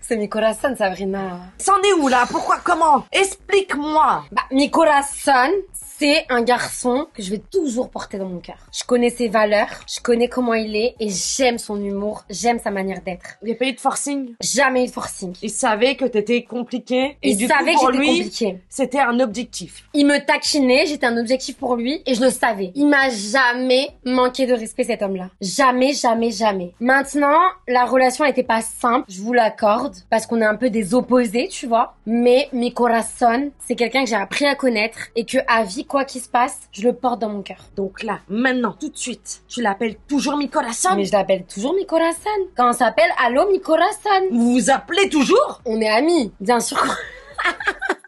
C'est mi corazón, Sabrina. C'en est où là? Pourquoi? Comment? Explique-moi. Bah, mi corazón, c'est un garçon que je vais toujours porter dans mon cœur. Je connais ses valeurs, je connais comment il est et j'aime son humour, j'aime sa manière d'être. Il n'y a pas eu de forcing. Jamais eu de forcing. Il savait que t'étais compliqué. Et Il du savait coup, pour que j'étais lui, compliquée. c'était un objectif. Il me taquinait, j'étais un objectif pour lui et je le savais. Il m'a jamais manqué de respect, cet homme-là. Jamais, jamais, jamais. Maintenant, la relation n'était pas simple, je vous l'accorde, parce qu'on est un peu des opposés, tu vois. Mais mi corazón, c'est quelqu'un que j'ai appris à connaître et que à vie, quoi qu'il se passe, je le porte dans mon cœur. Donc là, maintenant, tout de suite, tu l'appelles toujours mi corazón? Mais je l'appelle toujours mi corazón. Quand on s'appelle Allo mi corazón. Vous vous appelez toujours? On est amis, bien sûr.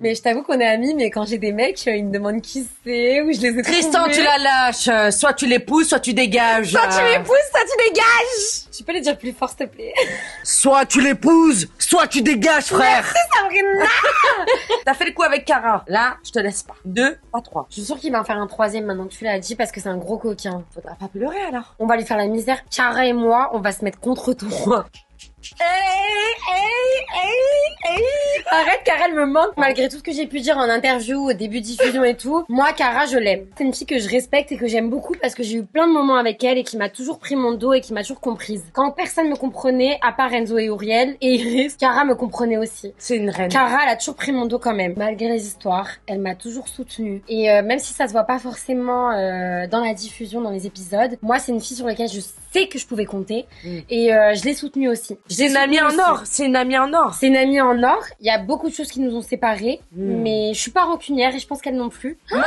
Mais je t'avoue qu'on est amis, mais quand j'ai des mecs, ils me demandent qui c'est, ou je les ai Tristan, trouvés. tu la lâches. Soit tu l'épouses, soit tu dégages. Soit tu m'épouses, soit tu dégages. Tu peux les dire plus fort, s'il te plaît. Soit tu l'épouses, soit tu dégages, frère. Sabrina. T'as fait le coup avec Cara. Là, je te laisse pas. 2, pas 3. Je suis sûre qu'il va en faire un troisième maintenant que tu l'as dit, parce que c'est un gros coquin. Faudra pas pleurer alors. On va lui faire la misère. Cara et moi, on va se mettre contre toi. Arrête, Cara, elle me manque. Malgré tout ce que j'ai pu dire en interview, au début de diffusion et tout, moi, Cara, je l'aime. C'est une fille que je respecte et que j'aime beaucoup parce que j'ai eu plein de moments avec elle et qui m'a toujours pris mon dos et qui m'a toujours comprise. Quand personne me comprenait, à part Enzo et Uriel et Iris, Cara me comprenait aussi. C'est une reine. Cara, elle a toujours pris mon dos quand même. Malgré les histoires, elle m'a toujours soutenue. Et même si ça se voit pas forcément dans la diffusion, dans les épisodes, moi, c'est une fille sur laquelle je sais que je pouvais compter. Et je l'ai soutenue aussi. C'est une amie en or. C'est une amie en or. C'est une amie en or. Il y a beaucoup de choses qui nous ont séparés, mais je suis pas rancunière et je pense qu'elle non plus. Maintenant.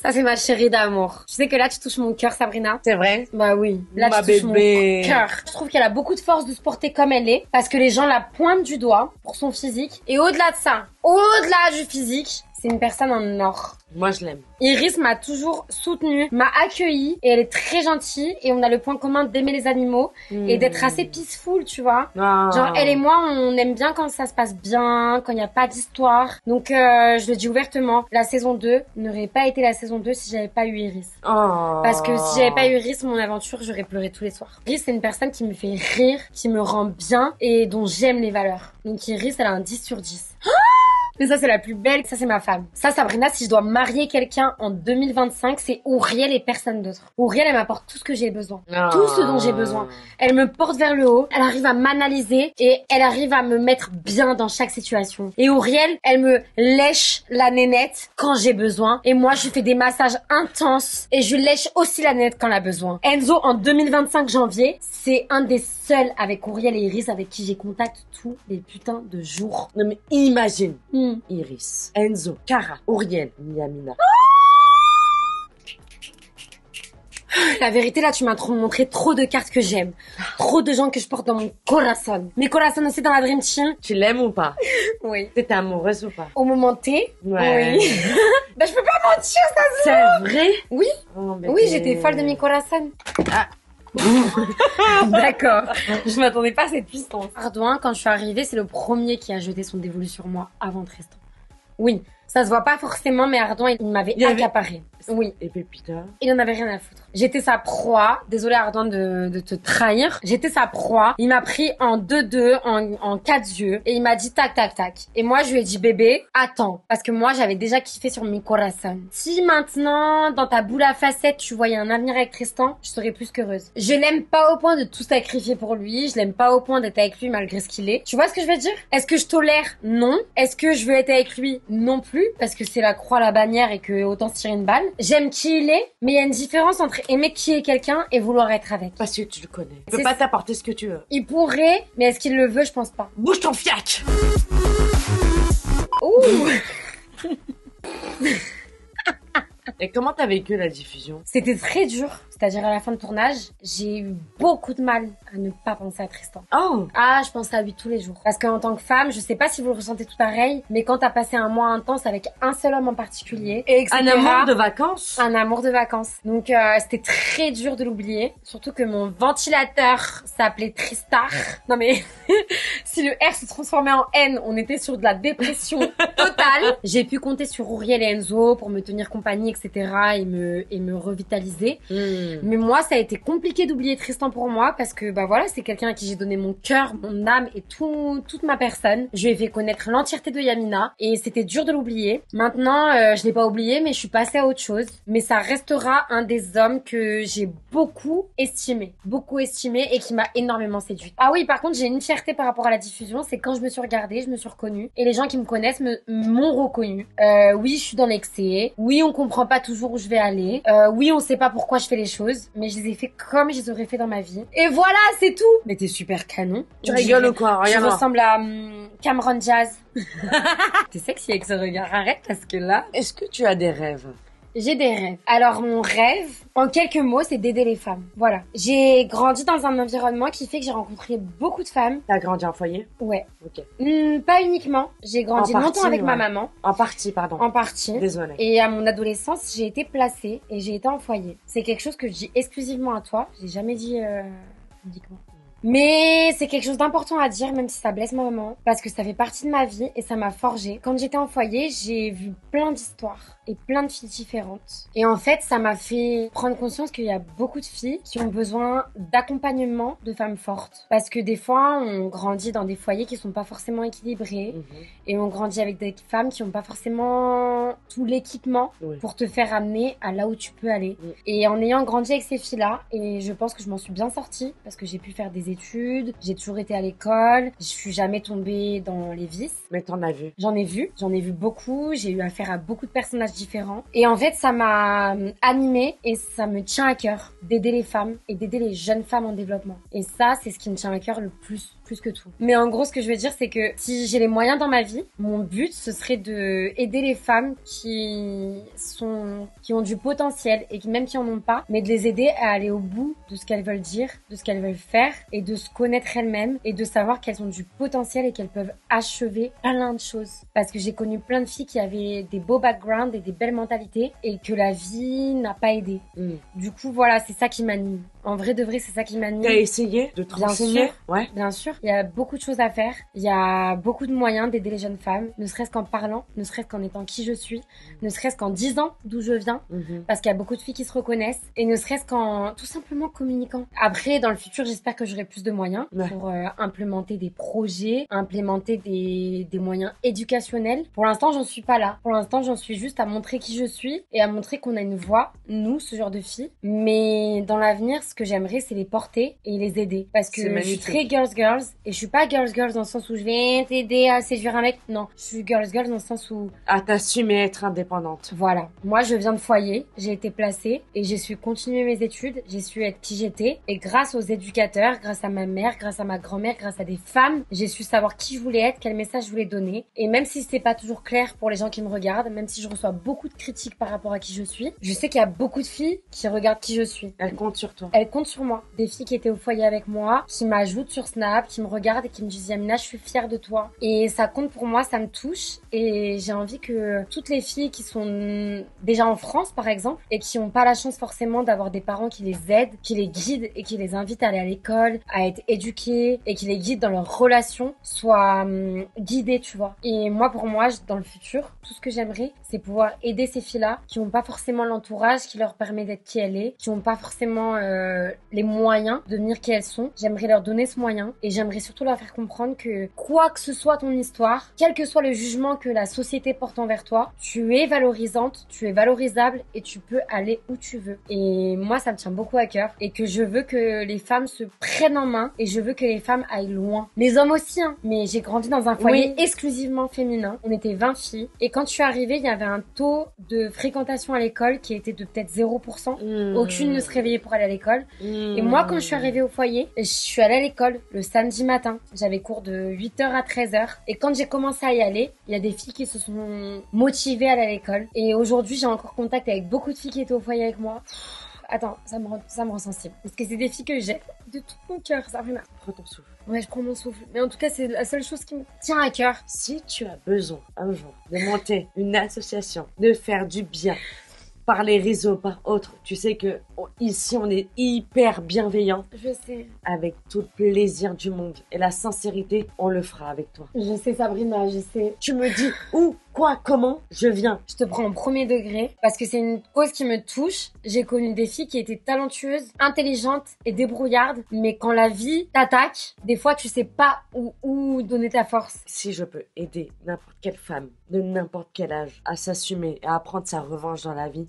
Ça, c'est ma chérie d'amour. Tu sais que là, tu touches mon cœur, Sabrina. C'est vrai? Bah oui. Là, Ma tu touches bébé. mon cœur. Je trouve qu'elle a beaucoup de force de se porter comme elle est, parce que les gens la pointent du doigt pour son physique. Et au-delà de ça, au-delà du physique, c'est une personne en or. Moi, je l'aime. Iris m'a toujours soutenue, m'a accueillie, et elle est très gentille, et on a le point commun d'aimer les animaux, et d'être assez peaceful, tu vois. Ah. Genre, elle et moi, on aime bien quand ça se passe bien, quand il n'y a pas d'histoire. Donc, je le dis ouvertement, la saison 2 n'aurait pas été la saison 2 si j'avais pas eu Iris. Oh. Parce que si j'avais pas eu Iris, mon aventure, j'aurais pleuré tous les soirs. Iris, c'est une personne qui me fait rire, qui me rend bien, et dont j'aime les valeurs. Donc Iris, elle a un 10 sur 10. Mais ça, c'est la plus belle. Ça, c'est ma femme. Ça, Sabrina, si je dois marier quelqu'un en 2025, c'est Ouriel et personne d'autre. Ouriel, elle m'apporte tout ce que j'ai besoin. Oh. Tout ce dont j'ai besoin. Elle me porte vers le haut. Elle arrive à m'analyser et elle arrive à me mettre bien dans chaque situation. Et Ouriel, elle me lèche la nénette quand j'ai besoin. Et moi, je lui fais des massages intenses et je lèche aussi la nénette quand elle a besoin. Enzo, en 2025 janvier, c'est un des seuls avec Ouriel et Iris avec qui j'ai contact tous les putains de jours. Non mais imagine. Iris, Enzo, Cara, Auriel, Yamina. La vérité, là, tu m'as montré trop de cartes que j'aime. Trop de gens que je porte dans mon corazon. Mes corazones aussi dans la Dream Team. Tu l'aimes ou pas? Oui. T'es amoureuse ou pas? Au moment T. Ouais. Oui. Bah, je peux pas mentir, ça se C'est vrai? Oui. Oh, Oui, j'étais folle de mes corazones. Ah. D'accord. Je m'attendais pas à cette puissance. Ardouin, quand je suis arrivée, c'est le premier qui a jeté son dévolu sur moi avant Tristan. Oui. Ça se voit pas forcément, mais Ardouin, il m'avait accaparé. Oui. Et Pépita? Il en avait rien à foutre. J'étais sa proie. Désolée, Ardouin, de te trahir. J'étais sa proie. Il m'a pris en 2-2, en 4 yeux. Et il m'a dit tac, tac, tac. Et moi, je lui ai dit, bébé, attends. Parce que moi, j'avais déjà kiffé sur mes corazones. Si maintenant, dans ta boule à facettes, tu voyais un avenir avec Tristan, je serais plus qu'heureuse. Je l'aime pas au point de tout sacrifier pour lui. Je l'aime pas au point d'être avec lui malgré ce qu'il est. Tu vois ce que je veux dire? Est-ce que je tolère? Non. Est-ce que je veux être avec lui? Non plus. Parce que c'est la croix, la bannière et que autant se tirer une balle. J'aime qui il est, mais il y a une différence entre aimer qui est quelqu'un et vouloir être avec. Parce que tu le connais. Il peut pas t'apporter ce que tu veux. Il pourrait, mais est-ce qu'il le veut? Je pense pas. Bouge ton fiac! Ouh! Et comment t'as vécu la diffusion? C'était très dur. C'est-à-dire à la fin de tournage, j'ai eu beaucoup de mal à ne pas penser à Tristan. Oh! Ah, je pensais à lui tous les jours. Parce qu'en tant que femme, je sais pas si vous le ressentez tout pareil, mais quand t'as passé un mois intense avec un seul homme en particulier, etc. Un amour de vacances? Un amour de vacances. Donc c'était très dur de l'oublier. Surtout que mon ventilateur s'appelait Tristar. Non mais, si le R se transformait en N, on était sur de la dépression totale. J'ai pu compter sur Ouriel et Enzo pour me tenir compagnie, etc. et me revitaliser. Mais moi, ça a été compliqué d'oublier Tristan pour moi parce que, bah voilà, c'est quelqu'un à qui j'ai donné mon cœur, mon âme et toute ma personne. Je lui ai fait connaître l'entièreté de Yamina et c'était dur de l'oublier. Maintenant, je l'ai pas oublié, mais je suis passée à autre chose. Mais ça restera un des hommes que j'ai beaucoup estimé et qui m'a énormément séduite. Ah oui, par contre, j'ai une fierté par rapport à la diffusion, c'est quand je me suis regardée, je me suis reconnue et les gens qui me connaissent m'ont reconnue. Oui, je suis dans l'excès. Oui, on comprend pas toujours où je vais aller. Oui, on sait pas pourquoi je fais les choses, mais je les ai fait comme je les aurais fait dans ma vie. Et voilà, c'est tout. Mais t'es super canon. Tu rigoles ou quoi? Tu Rien. ressembles à Cameron Diaz. T'es sexy avec ce regard. Arrête parce que là, Est-ce que tu as des rêves? j'ai des rêves. Alors mon rêve, en quelques mots, c'est d'aider les femmes. Voilà. J'ai grandi dans un environnement qui fait que j'ai rencontré beaucoup de femmes. T'as grandi en foyer? Ouais. Ok. Pas uniquement. J'ai grandi En longtemps partie, avec ma ouais. maman. En partie, pardon. En partie. Désolée. Et à mon adolescence, j'ai été placée et j'ai été en foyer. C'est quelque chose que je dis exclusivement à toi. J'ai jamais dit publiquement. Mais c'est quelque chose d'important à dire, même si ça blesse ma maman, parce que ça fait partie de ma vie et ça m'a forgée. Quand j'étais en foyer, j'ai vu plein d'histoires et plein de filles différentes. Et en fait, ça m'a fait prendre conscience qu'il y a beaucoup de filles qui ont besoin d'accompagnement de femmes fortes. Parce que des fois, on grandit dans des foyers qui sont pas forcément équilibrés et on grandit avec des femmes qui ont pas forcément tout l'équipement pour te faire amener à là où tu peux aller. Et en ayant grandi avec ces filles-là, et je pense que je m'en suis bien sortie parce que j'ai pu faire des études, j'ai toujours été à l'école, je suis jamais tombée dans les vices. Mais t'en as vu? J'en ai vu beaucoup, j'ai eu affaire à beaucoup de personnages différents. Et en fait, ça m'a animée et ça me tient à cœur d'aider les femmes et d'aider les jeunes femmes en développement. Et ça, c'est ce qui me tient à cœur le plus. plus que tout. Mais en gros, ce que je veux dire, c'est que si j'ai les moyens dans ma vie, mon but, ce serait de aider les femmes qui ont du potentiel et même qui en ont pas, mais de les aider à aller au bout de ce qu'elles veulent dire, de ce qu'elles veulent faire et de se connaître elles-mêmes et de savoir qu'elles ont du potentiel et qu'elles peuvent achever plein de choses. Parce que j'ai connu plein de filles qui avaient des beaux backgrounds et des belles mentalités et que la vie n'a pas aidé. Du coup, voilà, c'est ça qui m'anime. En vrai de vrai, c'est ça qui m'anime. T'as essayé de te renseigner? Ouais. Bien sûr. Il y a beaucoup de choses à faire. Il y a beaucoup de moyens d'aider les jeunes femmes, ne serait-ce qu'en parlant, ne serait-ce qu'en étant qui je suis, ne serait-ce qu'en disant d'où je viens, parce qu'il y a beaucoup de filles qui se reconnaissent, et ne serait-ce qu'en tout simplement communiquant. Après, dans le futur, j'espère que j'aurai plus de moyens pour implémenter des projets, implémenter des moyens éducationnels. Pour l'instant, j'en suis pas là. Pour l'instant, j'en suis juste à montrer qui je suis et à montrer qu'on a une voix, nous, ce genre de filles. Mais dans l'avenir, ce que j'aimerais, c'est les porter et les aider. Parce que je suis très girls et je suis pas girls dans le sens où je vais t'aider à séduire un mec. Non, je suis girls dans le sens où... À t'assumer, être indépendante. Voilà. Moi, je viens de foyer, j'ai été placée et j'ai su continuer mes études, j'ai su être qui j'étais. Et grâce aux éducateurs, grâce à ma mère, grâce à ma grand-mère, grâce à des femmes, j'ai su savoir qui je voulais être, quel message je voulais donner. Et même si c'est pas toujours clair pour les gens qui me regardent, même si je reçois beaucoup de critiques par rapport à qui je suis, je sais qu'il y a beaucoup de filles qui regardent qui je suis. Elles comptent sur toi. Elles comptent sur moi. Des filles qui étaient au foyer avec moi, qui m'ajoutent sur Snap, qui me regardent et qui me disent Yamina, je suis fière de toi. Et ça compte pour moi, ça me touche. Et j'ai envie que toutes les filles qui sont déjà en France, par exemple, et qui n'ont pas la chance forcément d'avoir des parents qui les aident, qui les guident et qui les invitent à aller à l'école, à être éduquées et qui les guident dans leurs relations, soient guidées, tu vois. Et moi, pour moi, dans le futur, tout ce que j'aimerais, c'est pouvoir aider ces filles-là qui n'ont pas forcément l'entourage qui leur permet d'être qui elle est, qui n'ont pas forcément les moyens de devenir qui elles sont. J'aimerais leur donner ce moyen et j'aimerais surtout leur faire comprendre que quoi que ce soit ton histoire, quel que soit le jugement que la société porte envers toi, tu es valorisante, tu es valorisable et tu peux aller où tu veux. Et moi, ça me tient beaucoup à cœur et que je veux que les femmes se prennent en main et je veux que les femmes aillent loin. Les hommes aussi, hein. Mais j'ai grandi dans un foyer exclusivement féminin. On était 20 filles et quand je suis arrivée, il y avait un taux de fréquentation à l'école qui était de peut-être 0%. Aucune ne se réveillait pour aller à l'école. Et moi, quand je suis arrivée au foyer, je suis allée à l'école le samedi matin. J'avais cours de 8h à 13h. Et quand j'ai commencé à y aller, il y a des filles qui se sont motivées à aller à l'école. Et aujourd'hui, j'ai encore contact avec beaucoup de filles qui étaient au foyer avec moi. Attends, ça me rend sensible. Parce que c'est des filles que j'aime de tout mon cœur, Sabrina. Prends ton souffle. Ouais, je prends mon souffle. Mais en tout cas, c'est la seule chose qui me tient à cœur. Si tu as besoin, un jour, de monter une association, de faire du bien, par les réseaux, par autres, tu sais que ici, on est hyper bienveillant. Je sais. Avec tout le plaisir du monde. Et la sincérité, on le fera avec toi. Je sais, Sabrina, je sais. Tu me dis où, quoi, comment, je viens. Je te prends au premier degré parce que c'est une cause qui me touche. J'ai connu des filles qui étaient talentueuses, intelligentes et débrouillardes. Mais quand la vie t'attaque, des fois, tu sais pas où donner ta force. Si je peux aider n'importe quelle femme, de n'importe quel âge, à s'assumer et à prendre sa revanche dans la vie...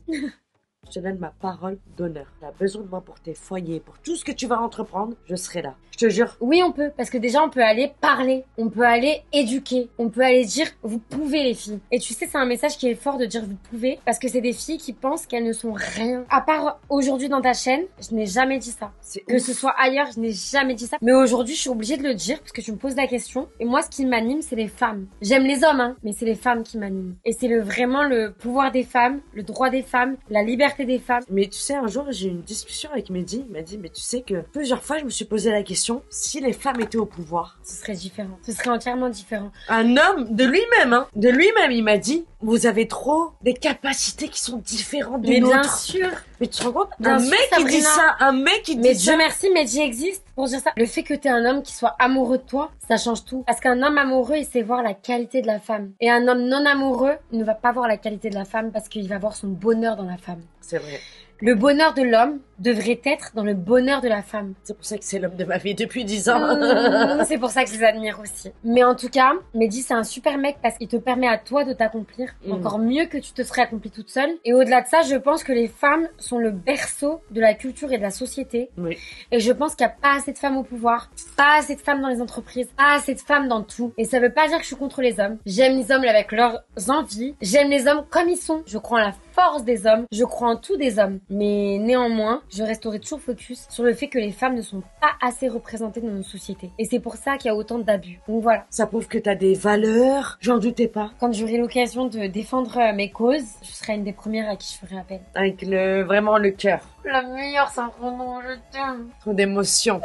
Je te donne ma parole d'honneur. Tu as besoin de moi pour tes foyers, pour tout ce que tu vas entreprendre, je serai là. Je te jure. Oui, on peut. Parce que déjà, on peut aller parler. On peut aller éduquer. On peut aller dire, vous pouvez les filles. Et tu sais, c'est un message qui est fort de dire vous pouvez. Parce que c'est des filles qui pensent qu'elles ne sont rien. À part aujourd'hui dans ta chaîne, je n'ai jamais dit ça. Que ce soit ailleurs, je n'ai jamais dit ça. Mais aujourd'hui, je suis obligée de le dire parce que tu me poses la question. Et moi, ce qui m'anime, c'est les femmes. J'aime les hommes, hein. Mais c'est les femmes qui m'animent. Et c'est vraiment le pouvoir des femmes, le droit des femmes, la liberté des femmes. Mais tu sais, un jour, j'ai eu une discussion avec Mehdi. Il m'a dit, mais tu sais que plusieurs fois, je me suis posé la question, si les femmes étaient au pouvoir. Ce serait différent. Ce serait entièrement différent. Un homme, de lui-même, hein. De lui-même, il m'a dit, vous avez trop des capacités qui sont différentes des nôtres. Mais bien sûr. Mais tu te rends compte? Un mec qui dit ça, un mec qui dit ça. Mais Dieu merci, Mehdi existe pour dire ça. Le fait que t'aies un homme qui soit amoureux de toi, ça change tout. Parce qu'un homme amoureux, il sait voir la qualité de la femme. Et un homme non amoureux, il ne va pas voir la qualité de la femme parce qu'il va voir son bonheur dans la femme. C'est vrai. Le bonheur de l'homme devrait être dans le bonheur de la femme. C'est pour ça que c'est l'homme de ma vie depuis 10 ans. C'est pour ça que je les admire aussi. Mais en tout cas, Mehdi, c'est un super mec parce qu'il te permet à toi de t'accomplir encore mieux que tu te serais accomplie toute seule. Et au-delà de ça, je pense que les femmes sont le berceau de la culture et de la société. Oui. Et je pense qu'il n'y a pas assez de femmes au pouvoir, pas assez de femmes dans les entreprises, pas assez de femmes dans tout. Et ça veut pas dire que je suis contre les hommes. J'aime les hommes avec leurs envies. J'aime les hommes comme ils sont. Je crois en la force des hommes. Je crois en tout des hommes. Mais néanmoins, je resterai toujours focus sur le fait que les femmes ne sont pas assez représentées dans notre société. Et c'est pour ça qu'il y a autant d'abus. Donc voilà. Ça prouve que t'as des valeurs, j'en doutais pas. Quand j'aurai l'occasion de défendre mes causes, je serai une des premières à qui je ferai appel. Avec vraiment le cœur. La meilleure, c'est un pronom, je t'aime. Trop d'émotions.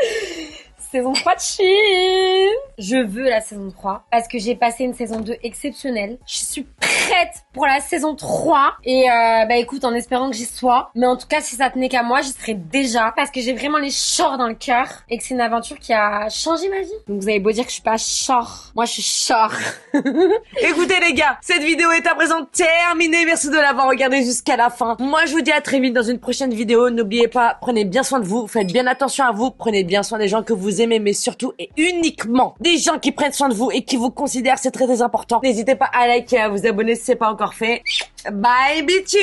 Saison 3 de Chine. Je veux la saison 3 parce que j'ai passé une saison 2 exceptionnelle. Je suis prête pour la saison 3 et écoute, en espérant que j'y sois. Mais en tout cas, si ça tenait qu'à moi, j'y serais déjà parce que j'ai vraiment les shorts dans le cœur et que c'est une aventure qui a changé ma vie. Donc vous avez beau dire que je suis pas short, moi je suis short. Écoutez les gars, cette vidéo est à présent terminée. Merci de l'avoir regardée jusqu'à la fin. Moi je vous dis à très vite dans une prochaine vidéo. N'oubliez pas, prenez bien soin de vous, faites bien attention à vous, prenez bien soin des gens que vous aimez, mais surtout et uniquement des gens qui prennent soin de vous et qui vous considèrent, c'est très très important. N'hésitez pas à liker, à vous abonner si c'est pas encore fait. Bye bitches!